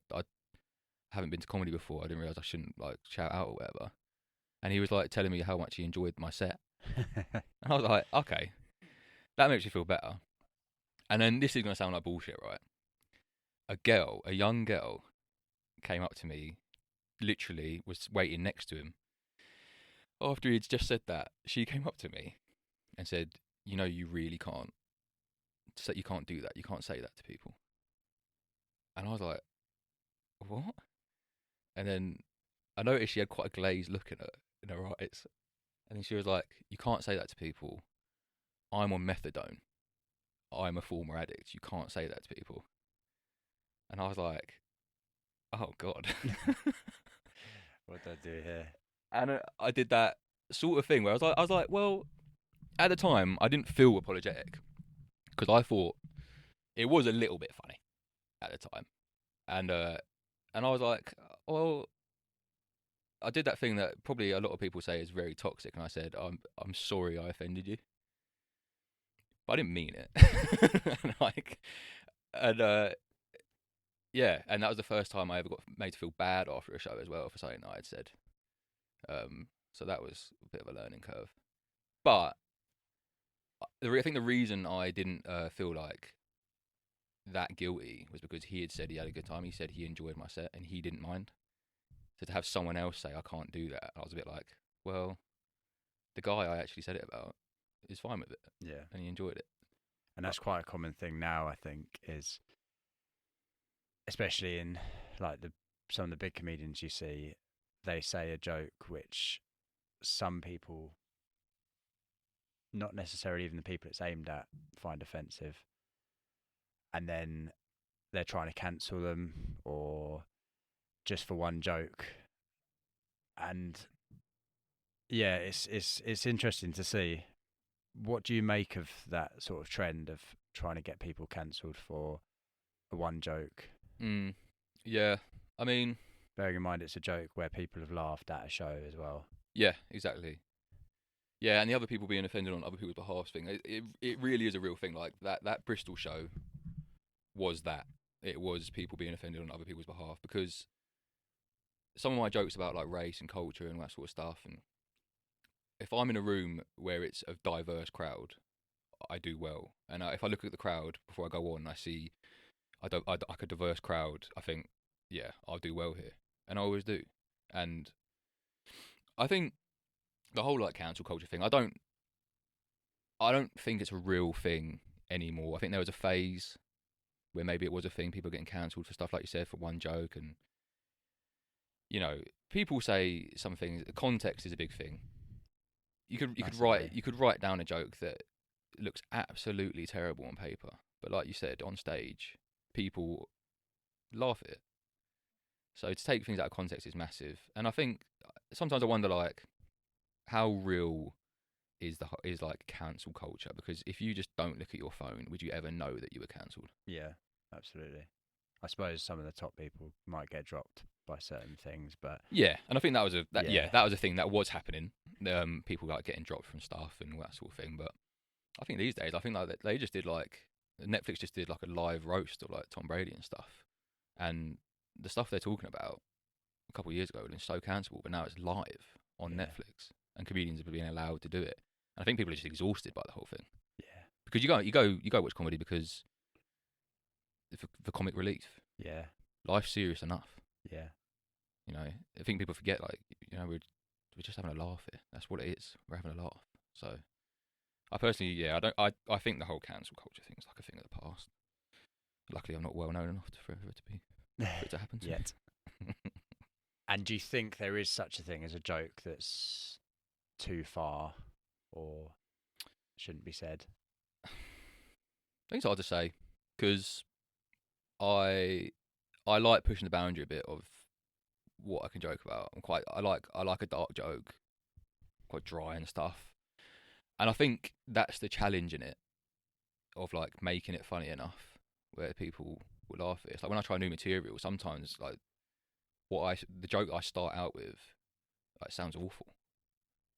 [SPEAKER 2] haven't been to comedy before. I didn't realise I shouldn't like shout out or whatever." And he was like telling me how much he enjoyed my set. And I was like, okay, that makes you feel better. And then this is going to sound like bullshit, right? A young girl came up to me, literally was waiting next to him. After he'd just said that, she came up to me and said, "You really can't. So you can't do that. You can't say that to people." And I was like, what? And then I noticed she had quite a glazed look in her eyes. And then she was like, "You can't say that to people. I'm on methadone. I'm a former addict. You can't say that to people." And I was like, oh, God.
[SPEAKER 1] What did I do here?
[SPEAKER 2] And I did that sort of thing where I was like, well, at the time, I didn't feel apologetic because I thought it was a little bit funny at the time. And I was like, well, I did that thing that probably a lot of people say is very toxic, and I said, I'm sorry I offended you, but I didn't mean it. Yeah, and that was the first time I ever got made to feel bad after a show as well for something that I'd said. So that was a bit of a learning curve. But I think the reason I didn't feel like that guilty was because he had said he had a good time. He said he enjoyed my set and he didn't mind. So to have someone else say I can't do that, I was a bit like, well, the guy I actually said it about is fine with it.
[SPEAKER 1] Yeah.
[SPEAKER 2] And he enjoyed it.
[SPEAKER 1] And that's quite a common thing now, I think, is especially in like some of the big comedians you see, they say a joke which some people, not necessarily even the people it's aimed at, find offensive. And then they're trying to cancel them or just for one joke. And yeah, it's interesting to see. What do you make of that sort of trend of trying to get people cancelled for a one joke?
[SPEAKER 2] Yeah, I mean,
[SPEAKER 1] bearing in mind it's a joke where people have laughed at a show as well.
[SPEAKER 2] Yeah, exactly. Yeah, and the other people being offended on other people's behalf thing, it really is a real thing. Like that Bristol show was that. It was people being offended on other people's behalf, because some of my jokes about like race and culture and that sort of stuff, and if I'm in a room where it's a diverse crowd, I do well. And if I look at the crowd before I go on, I see like a diverse crowd, I think, yeah, I'll do well here, and I always do. And I think the whole like cancel culture thing, I don't think it's a real thing anymore. I think there was a phase where maybe it was a thing, people getting cancelled for stuff like you said, for one joke, and people say some things. Context is a big thing. You could write down a joke that looks absolutely terrible on paper, but like you said, on stage, people laugh at it. So to take things out of context is massive. And I think sometimes I wonder, like, how real is like cancel culture? Because if you just don't look at your phone, would you ever know that you were cancelled?
[SPEAKER 1] Yeah, absolutely. I suppose some of the top people might get dropped. by certain things. But
[SPEAKER 2] yeah, and I think that was
[SPEAKER 1] Yeah.
[SPEAKER 2] that was a thing that was happening. People like getting dropped from stuff and all that sort of thing. But I think these days, I think like they just did like Netflix just did like a live roast of like Tom Brady and stuff, and the stuff they're talking about a couple of years ago would have been so cancelable, but now it's live on
[SPEAKER 1] Yeah.
[SPEAKER 2] Netflix, and comedians are being allowed to do it. And I think people are just exhausted by the whole thing
[SPEAKER 1] yeah,
[SPEAKER 2] because you go watch comedy because for comic relief.
[SPEAKER 1] yeah,
[SPEAKER 2] Life's serious enough.
[SPEAKER 1] yeah,
[SPEAKER 2] You know, I think people forget, like, you know, we're just having a laugh here. That's what it is. We're having a laugh. So, I personally, yeah, I think the whole cancel culture thing is like a thing of the past. Luckily, I'm not well known enough for it to happen to
[SPEAKER 1] yet. And do you think there is such a thing as a joke that's too far or shouldn't be said?
[SPEAKER 2] I think it's hard to say because I like pushing the boundary a bit of what I can joke about. I like a dark joke, quite dry and stuff. And I think that's the challenge in it, of like making it funny enough where people will laugh at it. It's like when I try new material, sometimes like the joke I start out with, like, sounds awful,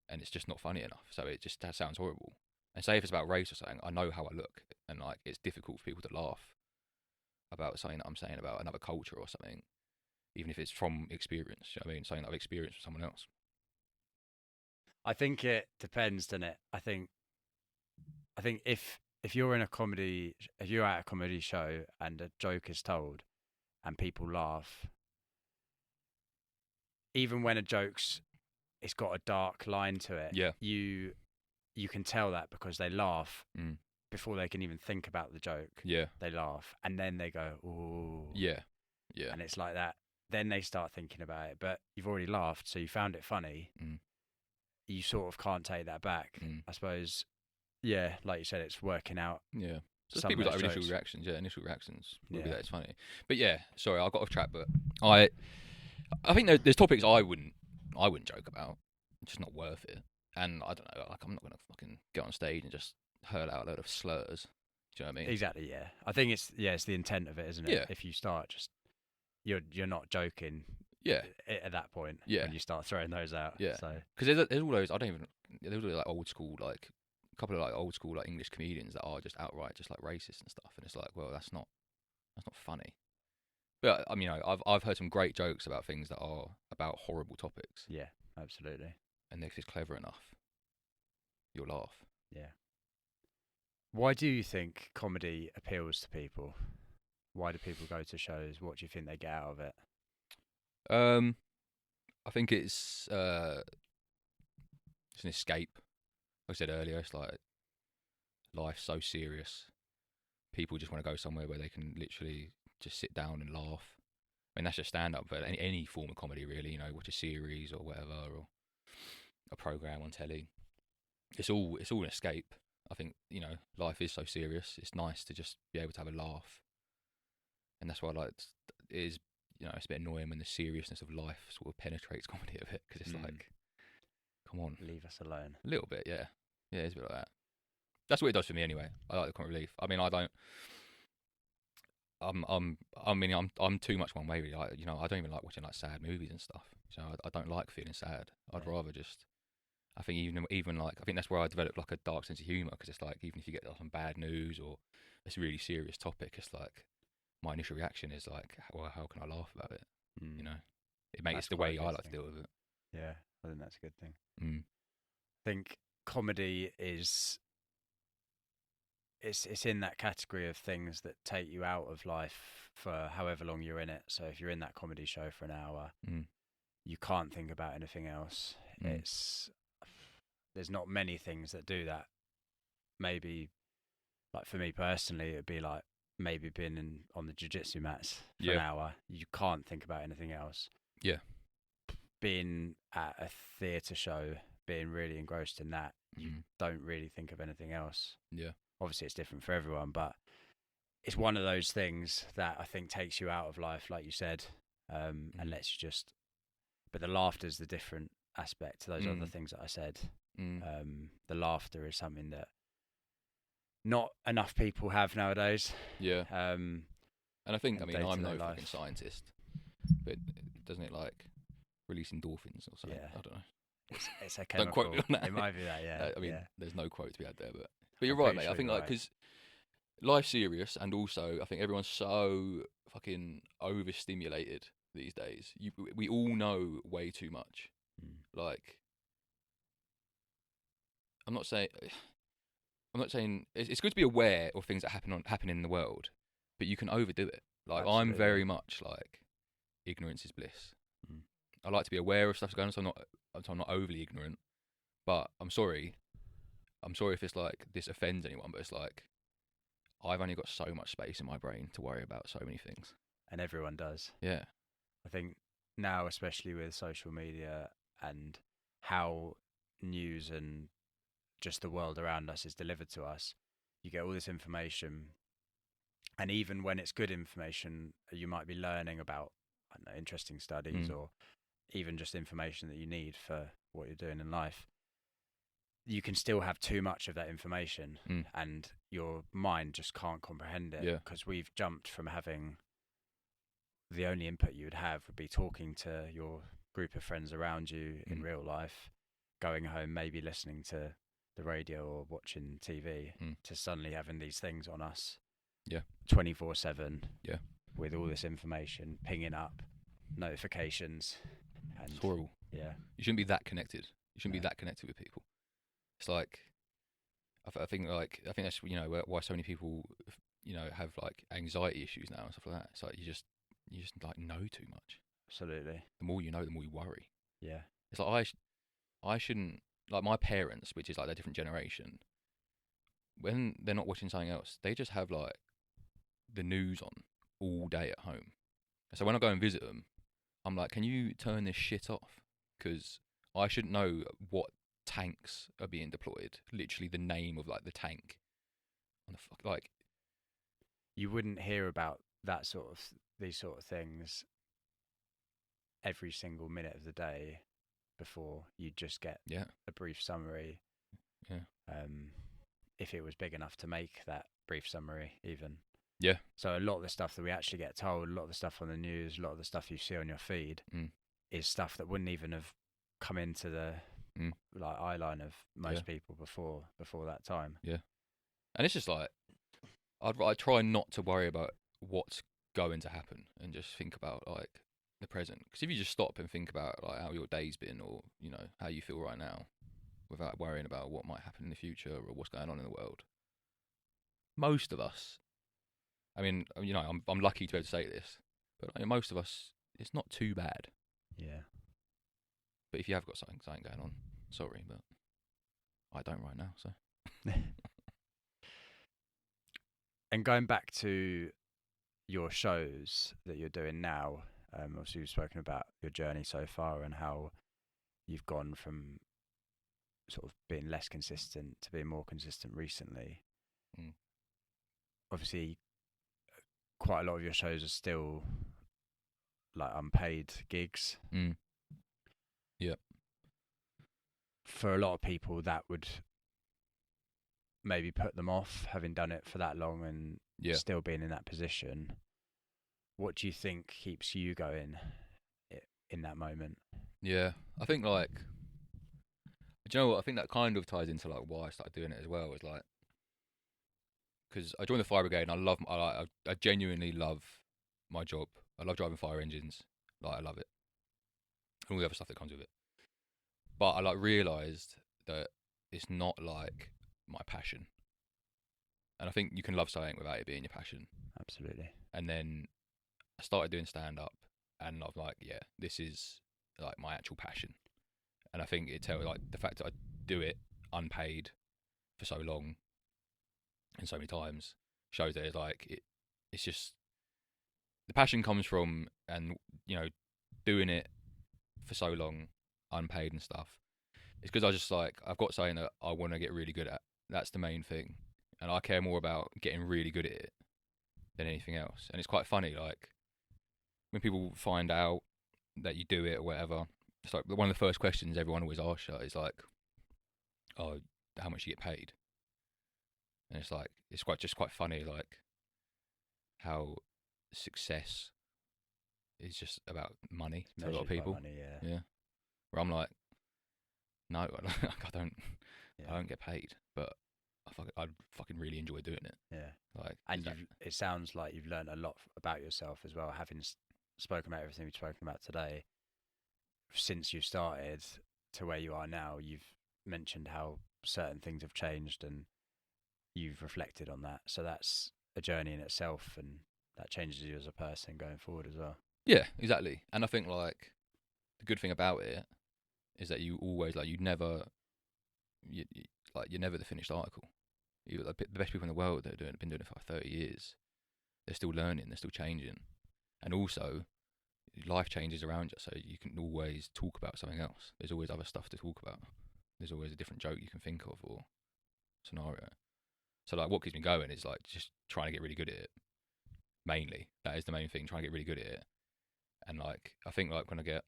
[SPEAKER 2] and it's just not funny enough. So it just that sounds horrible. And say if it's about race or something, I know how I look, and like it's difficult for people to laugh about something that I'm saying about another culture or something, even if it's from experience. You know what I mean, something that I've experienced with someone else.
[SPEAKER 1] I think it depends, doesn't it? I think if you're in a comedy, if you're at a comedy show and a joke is told and people laugh, even when a joke's it's got a dark line to it,
[SPEAKER 2] Yeah.
[SPEAKER 1] you can tell that because they laugh
[SPEAKER 2] Mm.
[SPEAKER 1] before they can even think about the joke.
[SPEAKER 2] Yeah.
[SPEAKER 1] They laugh and then they go, ooh.
[SPEAKER 2] Yeah. Yeah.
[SPEAKER 1] And it's like that. Then they start thinking about it, but you've already laughed, so you found it funny.
[SPEAKER 2] Mm.
[SPEAKER 1] You sort of can't take that back.
[SPEAKER 2] Mm.
[SPEAKER 1] I suppose, yeah, like you said, it's working out.
[SPEAKER 2] Yeah. So
[SPEAKER 1] Some
[SPEAKER 2] people
[SPEAKER 1] of
[SPEAKER 2] like
[SPEAKER 1] those
[SPEAKER 2] initial
[SPEAKER 1] jokes.
[SPEAKER 2] reactions. Yeah, initial reactions will be
[SPEAKER 1] Yeah.
[SPEAKER 2] that it's funny. But yeah, sorry, I got off track. But I think there's topics I wouldn't joke about. It's just not worth it. And I don't know, like I'm not gonna fucking get on stage and just hurl out a load of slurs. Do you know what I mean?
[SPEAKER 1] Exactly, yeah. I think it's the intent of it, isn't it?
[SPEAKER 2] Yeah.
[SPEAKER 1] If you start just you're not joking.
[SPEAKER 2] Yeah.
[SPEAKER 1] At that point.
[SPEAKER 2] Yeah.
[SPEAKER 1] When you start throwing those out.
[SPEAKER 2] Yeah.
[SPEAKER 1] So
[SPEAKER 2] Because there's all those there's all like old school, like a couple of like old school like English comedians that are just outright just like racist and stuff, and it's like, well, that's not funny. But I mean, I've heard some great jokes about things that are about horrible topics,
[SPEAKER 1] yeah, absolutely.
[SPEAKER 2] and if it's clever enough, you'll laugh.
[SPEAKER 1] Yeah. Why do you think comedy appeals to people? Why do people go to shows? What do you think they get out of it?
[SPEAKER 2] I think it's an escape. Like I said earlier, it's like life's so serious. People just want to go somewhere where they can literally just sit down and laugh. I mean, that's just stand up, but any form of comedy, really. You know, watch a series or whatever, or a program on telly. It's all an escape. I think, you know, life is so serious. It's nice to just be able to have a laugh, and that's why I like it is. You know, it's a bit annoying when the seriousness of life sort of penetrates comedy a bit, because it's like, come on,
[SPEAKER 1] Leave us alone.
[SPEAKER 2] a little bit, yeah, it's a bit like that. That's what it does for me anyway. I like the comic relief. I mean, I don't. I'm too much one way, really. Like, you know, I don't even like watching like sad movies and stuff. So I don't like feeling sad. I'd rather just. I think even like I think that's where I developed like a dark sense of humor, because it's like even if you get like, some bad news or it's a really serious topic, it's like my initial reaction is like, well, how can I laugh about it? You know, it's the way I like to deal with it.
[SPEAKER 1] Yeah, I think that's a good thing.
[SPEAKER 2] Mm.
[SPEAKER 1] I think comedy is it's in that category of things that take you out of life for however long you're in it. So if you're in that comedy show for an hour, you can't think about anything else. There's not many things that do that. Maybe, like for me personally, it'd be like maybe being on the jiu-jitsu mats for an hour. You can't think about anything else.
[SPEAKER 2] Yeah.
[SPEAKER 1] Being at a theatre show, being really engrossed in that, you don't really think of anything else.
[SPEAKER 2] Yeah.
[SPEAKER 1] Obviously, it's different for everyone, but it's one of those things that I think takes you out of life, like you said, and lets you just. But the laughter's the different aspect to those other things that I said. The laughter is something that not enough people have nowadays.
[SPEAKER 2] Yeah. And I think, I mean, I'm no fucking scientist, but doesn't it? Like release endorphins or something.
[SPEAKER 1] Yeah.
[SPEAKER 2] I don't know.
[SPEAKER 1] It's a
[SPEAKER 2] Don't
[SPEAKER 1] chemical.
[SPEAKER 2] quote me on that.
[SPEAKER 1] It might be that, yeah.
[SPEAKER 2] I mean,
[SPEAKER 1] yeah.
[SPEAKER 2] there's no quote to be had there, but you're
[SPEAKER 1] I'm
[SPEAKER 2] right,
[SPEAKER 1] pretty
[SPEAKER 2] mate.
[SPEAKER 1] sure
[SPEAKER 2] I think
[SPEAKER 1] you're
[SPEAKER 2] like
[SPEAKER 1] right.
[SPEAKER 2] because life's serious, and also I think everyone's so fucking overstimulated these days. We all know way too much. Like, I'm not saying it's good to be aware of things that happen in the world, but you can overdo it. Like, I'm
[SPEAKER 1] Absolutely.
[SPEAKER 2] very much like ignorance is bliss. I like to be aware of stuff's going on, so I'm not overly ignorant. But I'm sorry if it's like this offends anyone, but it's like I've only got so much space in my brain to worry about so many things.
[SPEAKER 1] And everyone does.
[SPEAKER 2] Yeah.
[SPEAKER 1] I think now, especially with social media and how news and just the world around us is delivered to us, you get all this information. And even when it's good information, you might be learning about, I don't know, interesting studies or even just information that you need for what you're doing in life. You can still have too much of that information and your mind just can't comprehend it, because we've jumped from having the only input you would have would be talking to your group of friends around you in real life, going home, maybe listening to the radio or watching TV, to suddenly having these things on us 24/7 with all this information pinging up, notifications. And
[SPEAKER 2] it's horrible.
[SPEAKER 1] Yeah.
[SPEAKER 2] You shouldn't be that connected. You shouldn't be that connected with people. It's like, I think that's, you know, why so many people, you know, have like anxiety issues now and stuff like that. It's like you just like know too much.
[SPEAKER 1] Absolutely.
[SPEAKER 2] The more you know, the more you worry.
[SPEAKER 1] Yeah.
[SPEAKER 2] It's like I shouldn't, like my parents, which is like a different generation, when they're not watching something else, they just have like the news on all day at home. So when I go and visit them, I'm like, can you turn this shit off? Because I shouldn't know what tanks are being deployed. Literally the name of like the tank. On the like,
[SPEAKER 1] you wouldn't hear about these sort of things every single minute of the day before you just get a brief summary. If it was big enough to make that brief summary even.
[SPEAKER 2] Yeah.
[SPEAKER 1] So a lot of the stuff that we actually get told, a lot of the stuff on the news, a lot of the stuff you see on your feed is stuff that wouldn't even have come into the like eye line of most people before that time.
[SPEAKER 2] Yeah. And it's just like I try not to worry about what's going to happen and just think about like the present. Because if you just stop and think about like how your day's been, or you know how you feel right now, without worrying about what might happen in the future or what's going on in the world, most of us, I mean, you know, I'm lucky to be able to say this, but I mean, most of us, it's not too bad.
[SPEAKER 1] Yeah.
[SPEAKER 2] But if you have got something going on, sorry, but I don't right now. So.
[SPEAKER 1] And going back to your shows that you're doing now, obviously you've spoken about your journey so far and how you've gone from sort of being less consistent to being more consistent recently. Obviously, quite a lot of your shows are still like unpaid gigs.
[SPEAKER 2] Yeah.
[SPEAKER 1] For a lot of people, that would maybe put them off, having done it for that long and still being in that position. What do you think keeps you going in that moment?
[SPEAKER 2] Yeah, I think like, do you know what? I think that kind of ties into like why I started doing it as well. Is like, because I joined the fire brigade and I genuinely love my job. I love driving fire engines. Like, I love it, and all the other stuff that comes with it. But I like realised that it's not like my passion. And I think you can love something without it being your passion.
[SPEAKER 1] Absolutely.
[SPEAKER 2] And then I started doing stand up, and I'm like, yeah, this is like my actual passion. And I think it tells, like, the fact that I do it unpaid for so long and so many times shows that it's like it's just the passion comes from, and you know, doing it for so long unpaid and stuff. It's because I just like, I've got something that I want to get really good at. That's the main thing, and I care more about getting really good at it than anything else. And it's quite funny, like when people find out that you do it or whatever, it's like one of the first questions everyone always asks you is like, "Oh, how much you get paid?" And it's like, it's quite funny, like how success is just about money
[SPEAKER 1] It's
[SPEAKER 2] to a lot of
[SPEAKER 1] measured by
[SPEAKER 2] people.
[SPEAKER 1] money, yeah.
[SPEAKER 2] Yeah, where I'm like, no, like,
[SPEAKER 1] Yeah.
[SPEAKER 2] I don't get paid, but I fucking really enjoy doing it.
[SPEAKER 1] Yeah.
[SPEAKER 2] Like,
[SPEAKER 1] And it sounds like you've learned a lot about yourself as well, having spoken about everything we've spoken about today. Since you started to where you are now, you've mentioned how certain things have changed and you've reflected on that. So that's a journey in itself, and that changes you as a person going forward as well.
[SPEAKER 2] yeah, exactly. And I think like the good thing about it is that you always like you're never the finished article. Like, the best people in the world that have been doing it for like 30 years. They're still learning, they're still changing, and also life changes around you, so you can always talk about something else. There's always other stuff to talk about. There's always a different joke you can think of or scenario. So like what keeps me going is like just trying to get really good at it. Mainly, that is the main thing. Trying to get really good at it. And like I think like when I get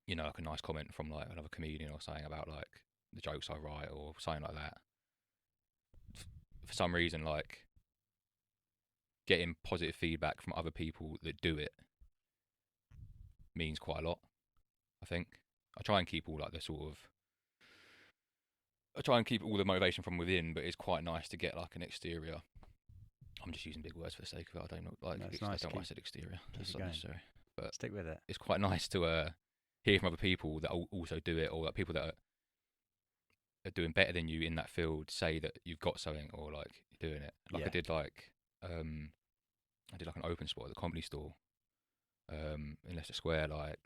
[SPEAKER 2] like a nice comment from like another comedian or something about like the jokes I write or something like that, for some reason like getting positive feedback from other people that do it means quite a lot. I think I try and keep all like I try and keep all the motivation from within, but it's quite nice to get like an exterior. I'm just using big words for the sake of it. I don't know, like
[SPEAKER 1] That's
[SPEAKER 2] I
[SPEAKER 1] nice.
[SPEAKER 2] don't know why I said exterior. That's not necessary. But
[SPEAKER 1] Stick with it.
[SPEAKER 2] it's quite nice to hear from other people that also do it, or like people that are doing better than you in that field say that you've got something, or like you're doing it. Like
[SPEAKER 1] Yeah.
[SPEAKER 2] I did like an open spot at the Comedy Store in Leicester Square like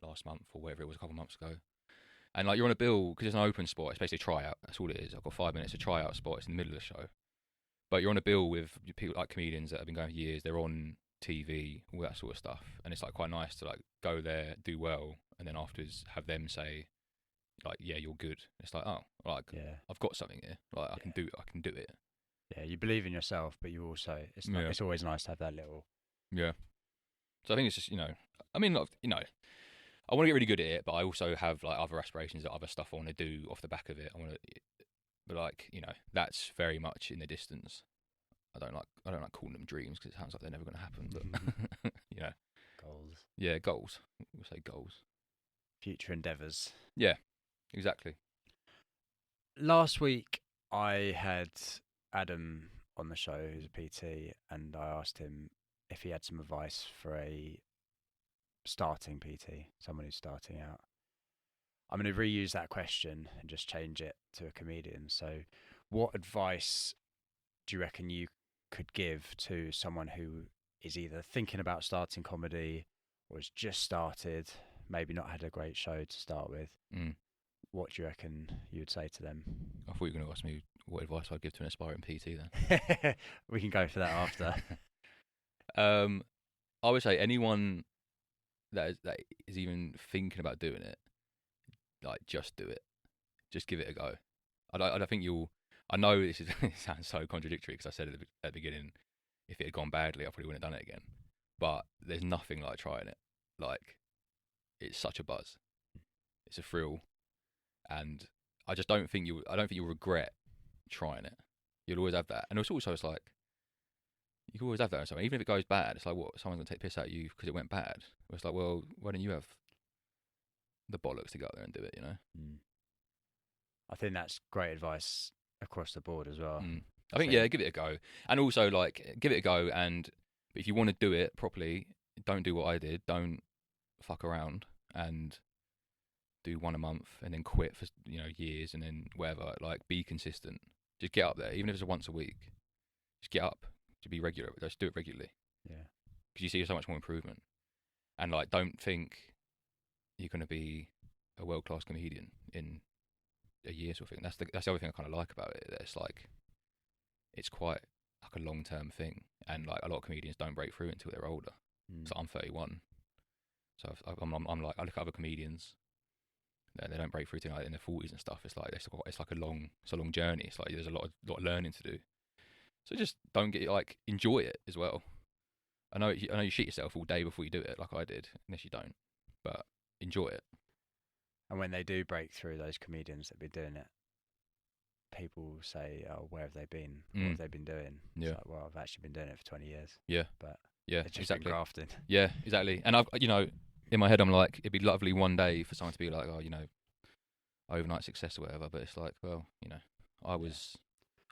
[SPEAKER 2] last month or whatever it was, a couple of months ago. And like you're on a bill because it's an open spot. It's basically a tryout. That's all it is. I've got 5 minutes to tryout spot. It's in the middle of the show, but you're on a bill with people like comedians that have been going for years. They're on TV, all that sort of stuff, and it's like quite nice to like go there, do well, and then afterwards have them say like, "Yeah, you're good." It's like, oh, like
[SPEAKER 1] Yeah.
[SPEAKER 2] I've got something here. Like I can do it.
[SPEAKER 1] Yeah. You believe in yourself, but you also it's always nice to have that little.
[SPEAKER 2] Yeah. So I think it's just I mean, like, I want to get really good at it, but I also have like other aspirations, other stuff I want to do off the back of it. But like that's very much in the distance. I don't like calling them dreams because it sounds like they're never going to happen. But
[SPEAKER 1] Goals.
[SPEAKER 2] yeah, goals. We'll say goals.
[SPEAKER 1] Future endeavours.
[SPEAKER 2] Yeah, exactly.
[SPEAKER 1] Last week I had Adam on the show, who's a PT, and I asked him if he had some advice for a starting PT, someone who's starting out. I'm going to reuse that question and just change it to a comedian. So, what advice do you reckon you could give to someone who is either thinking about starting comedy or has just started, maybe not had a great show to start with? What do you reckon you would say to them?
[SPEAKER 2] I thought you were going to ask me what advice I'd give to an aspiring PT then.
[SPEAKER 1] We can go for that after.
[SPEAKER 2] I would say anyone that is even thinking about doing it, like just do it. Just give it a go. I don't think you'll. I know this is it sounds so contradictory because I said at the beginning, if it had gone badly, I probably wouldn't have done it again. But there's nothing like trying it. Like, it's such a buzz. It's a thrill, and I just don't think you. I don't think you'll regret trying it. You'll always have that, and it's like you can always have that. Or something. Even if it goes bad, it's like what someone's gonna take piss out of you because it went bad. It's like, well, why don't you have the bollocks to go out there and do it?
[SPEAKER 1] I think that's great advice across the board as well.
[SPEAKER 2] I think, yeah, give it a go. And also, like, give it a go. And if you want to do it properly, don't do what I did. Don't fuck around and do one a month and then quit for, years and then whatever. Like, be consistent. Just get up there. Even if it's once a week, just get up to be regular. Just do it regularly.
[SPEAKER 1] Yeah.
[SPEAKER 2] Because you see so much more improvement. And, like, don't think you're going to be a world-class comedian in a year sort of thing. That's the other thing I kind of like about it. That it's quite like a long-term thing, and like a lot of comedians don't break through until they're older. So I'm 31, so I'm like, I look at other comedians, they don't break through till like in their 40s and stuff. It's like a long journey. It's like there's a lot of learning to do. So just don't get enjoy it as well. I know you shit yourself all day before you do it, like I did, unless you don't, but enjoy it.
[SPEAKER 1] And when they do break through, those comedians that have been doing it, people say, "Oh, where have they been? What have they been doing?"
[SPEAKER 2] Yeah.
[SPEAKER 1] It's like, well, I've actually been doing it for 20 years.
[SPEAKER 2] Yeah.
[SPEAKER 1] But
[SPEAKER 2] Yeah,
[SPEAKER 1] It's just
[SPEAKER 2] exactly.
[SPEAKER 1] been grafted.
[SPEAKER 2] Yeah, exactly. And I've, in my head, I'm like, it'd be lovely one day for someone to be like, oh, overnight success or whatever. But it's like, well, I was,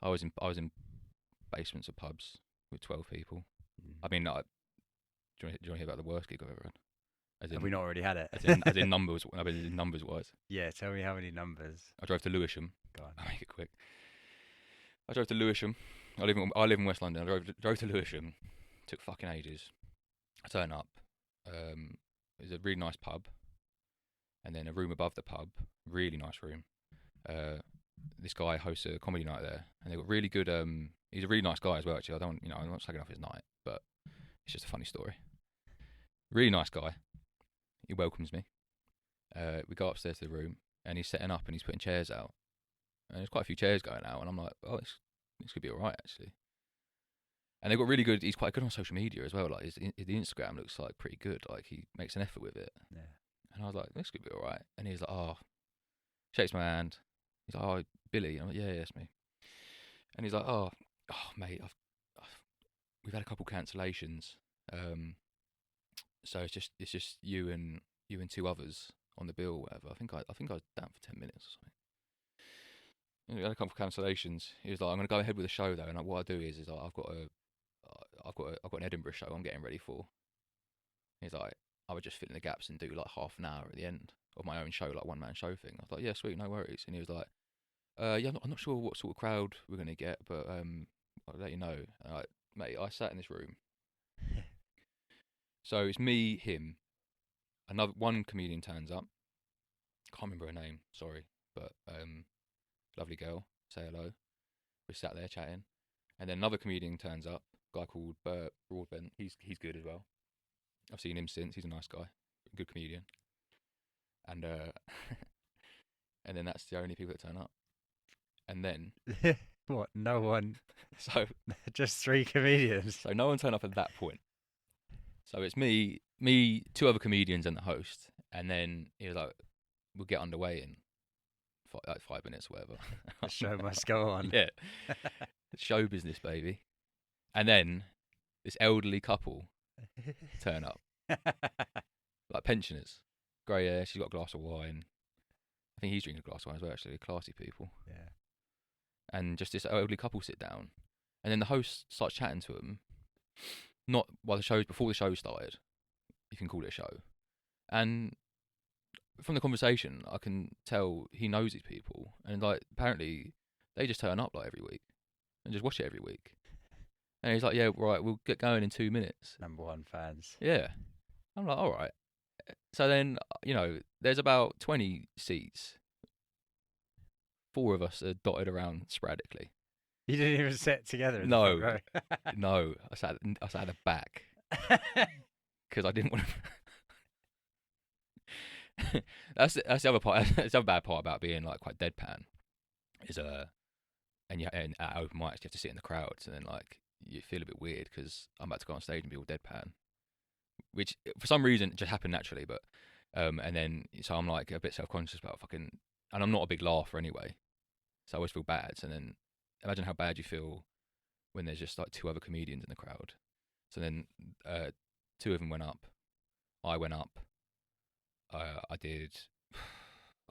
[SPEAKER 2] I was in basements of pubs with 12 people. I mean, do you want to hear about the worst gig I've ever had?
[SPEAKER 1] Have we not already had it?
[SPEAKER 2] As in numbers. I mean, in numbers wise.
[SPEAKER 1] Yeah, tell me how many numbers.
[SPEAKER 2] I drove to Lewisham.
[SPEAKER 1] Go on.
[SPEAKER 2] I'll make it quick. I drove to Lewisham. I live in West London. I drove to Lewisham. Took fucking ages. I turn up. It was a really nice pub, and then a room above the pub, really nice room. This guy hosts a comedy night there, and they got really good. He's a really nice guy as well. Actually, I'm not slagging off his night, but it's just a funny story. Really nice guy. He welcomes me. We go upstairs to the room, and he's setting up and he's putting chairs out, and there's quite a few chairs going out, and I'm like, oh, this could be all right actually. And they've got really good. He's quite good on social media as well. Like the Instagram looks like pretty good. Like he makes an effort with it.
[SPEAKER 1] Yeah.
[SPEAKER 2] And I was like, this could be all right. And he's like, oh, shakes my hand. He's like, oh, Billy. And I'm like, yeah, it's me. And he's like, oh, mate, we've had a couple cancellations. So it's just you and two others on the bill or whatever. I think I was down for 10 minutes or something. We had a couple of cancellations. He was like, I'm going to go ahead with the show though. And what I do is I've got an Edinburgh show I'm getting ready for. He's like, I would just fill in the gaps and do like half an hour at the end of my own show, like one man show thing. I was like, yeah, sweet, no worries. And he was like, yeah, I'm not sure what sort of crowd we're going to get, but I'll let you know. And mate, I sat in this room. So it's me, him, one comedian turns up. Can't remember her name, sorry, but lovely girl, say hello. We sat there chatting, and then another comedian turns up, a guy called Bert Broadbent. He's good as well. I've seen him since. He's a nice guy, good comedian. And and then that's the only people that turn up. And then
[SPEAKER 1] what? No one.
[SPEAKER 2] So
[SPEAKER 1] just 3 comedians.
[SPEAKER 2] So no one turned up at that point. So it's me, 2 other comedians, and the host. And then he was like, "We'll get underway in 5 minutes, or whatever."
[SPEAKER 1] The show must go on.
[SPEAKER 2] Yeah, show business, baby. And then this elderly couple turn up, like pensioners, grey hair. She's got a glass of wine. I think he's drinking a glass of wine as well. Actually, classy people.
[SPEAKER 1] Yeah. And
[SPEAKER 2] just this elderly couple sit down, and then the host starts chatting to them. Not before the show started. You can call it a show. And from the conversation, I can tell he knows these people, and like apparently they just turn up like every week and just watch it every week. And he's like, "Yeah, right, we'll get going in 2 minutes."
[SPEAKER 1] Number 1 fans.
[SPEAKER 2] Yeah, I'm like, all right. So then there's about 20 seats. 4 of us are dotted around sporadically.
[SPEAKER 1] You didn't even sit together. In
[SPEAKER 2] No,
[SPEAKER 1] the front row.
[SPEAKER 2] No. I sat at the back because I didn't want to. That's the other part. That's the other bad part about being like quite deadpan. Is and at open mics you have to sit in the crowds, and then like you feel a bit weird because I'm about to go on stage and be all deadpan, which for some reason just happened naturally. But and then so I'm like a bit self-conscious about and I'm not a big laugher anyway, so I always feel bad. And then imagine how bad you feel when there's just like 2 other comedians in the crowd. So then 2 of them went up. I went up. I did,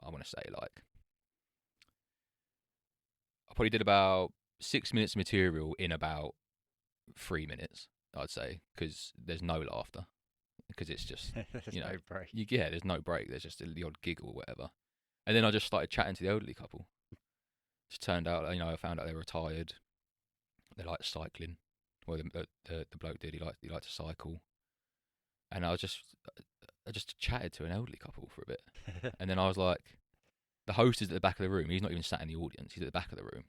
[SPEAKER 2] I want to say like, I probably did about 6 minutes of material in about 3 minutes, I'd say, because there's no laughter. Because it's just,
[SPEAKER 1] no break.
[SPEAKER 2] There's no break. There's just the odd giggle or whatever. And then I just started chatting to the elderly couple. It turned out, I found out they were retired. They liked cycling. Well, the bloke did. He liked to cycle. And I just chatted to an elderly couple for a bit. And then I was like, the host is at the back of the room. He's not even sat in the audience. He's at the back of the room.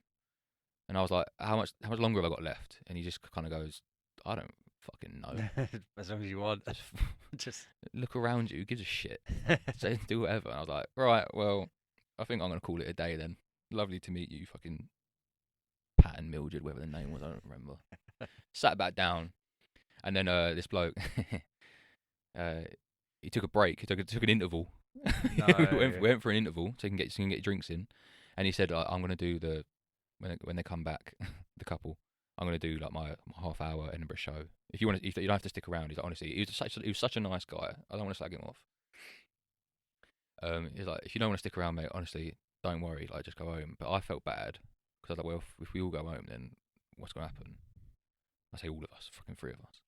[SPEAKER 2] And I was like, how much longer have I got left? And he just kind of goes, I don't fucking know.
[SPEAKER 1] As long as you want. Just
[SPEAKER 2] look around you. Who gives a shit? Say, do whatever. And I was like, right, well, I think I'm going to call it a day then. Lovely to meet you, fucking Pat and Mildred, whatever the name was, I don't remember. Sat back down, and then this bloke, he took a break. He took an interval.
[SPEAKER 1] No.
[SPEAKER 2] we went for an interval so he can get drinks in, and he said, "I'm going to do when they come back, the couple. I'm going to do like my half-hour Edinburgh show. If you want, you don't have to stick around. He's like, honestly, he was such a nice guy. I don't want to slag him off. He's like, if you don't want to stick around, mate, honestly, don't worry. Like, just go home. But I felt bad because I was like, well, if we all go home, then what's going to happen? I say all of us, fucking 3 of us.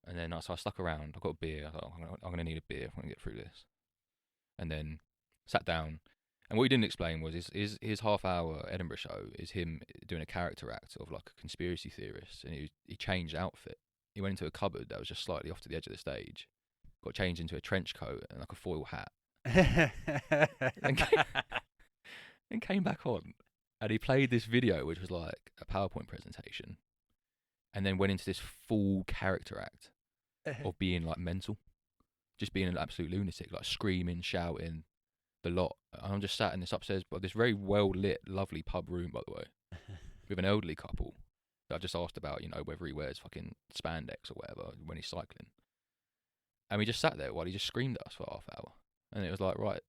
[SPEAKER 2] And then so I stuck around. I got a beer. I thought, I'm going to need a beer if I'm going to get through this. And then sat down. And what he didn't explain was his half-hour Edinburgh show is him doing a character act of like a conspiracy theorist. And he changed outfit. He went into a cupboard that was just slightly off to the edge of the stage, got changed into a trench coat and like a foil hat. and came back on. And he played this video, which was like a PowerPoint presentation. And then went into this full character act of being like mental. Just being an absolute lunatic, like screaming, shouting, the lot. And I'm just sat in this upstairs, but this very well lit, lovely pub room, by the way, with an elderly couple that I've just asked about, whether he wears fucking spandex or whatever when he's cycling. And we just sat there while he just screamed at us for half hour. And it was like, right,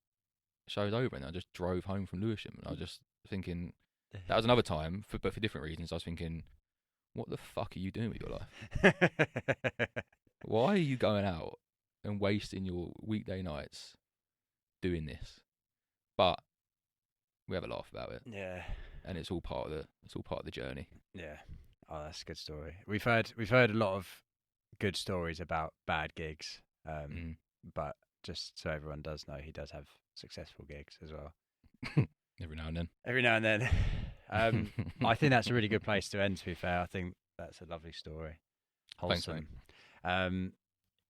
[SPEAKER 2] show's over. And I just drove home from Lewisham. And I was just thinking, that was another time, but for different reasons. I was thinking, what the fuck are you doing with your life? Why are you going out and wasting your weekday nights doing this? But we have a laugh about it.
[SPEAKER 1] Yeah.
[SPEAKER 2] And it's all part of the journey.
[SPEAKER 1] Yeah. Oh, that's a good story. We've heard a lot of good stories about bad gigs. But just so everyone does know, he does have successful gigs as well.
[SPEAKER 2] Every now and then.
[SPEAKER 1] Every now and then. I think that's a really good place to end, to be fair. I think that's a lovely story. Wholesome.
[SPEAKER 2] Thanks,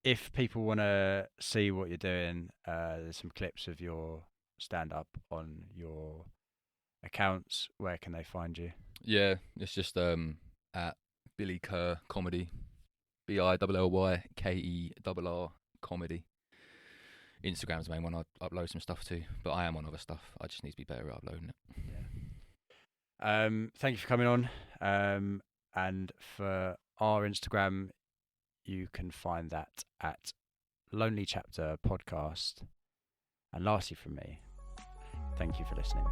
[SPEAKER 1] if people want to see what you're doing, there's some clips of your stand-up on your accounts. Where can they find you?
[SPEAKER 2] Yeah, it's just at Billy Kerr Comedy. BILLYKERR Comedy. Instagram's the main one I upload some stuff to, but I am on other stuff. I just need to be better at uploading it.
[SPEAKER 1] Yeah. Thank you for coming on. And for our Instagram, you can find that at Lonely Chapter Podcast. And lastly from me, thank you for listening.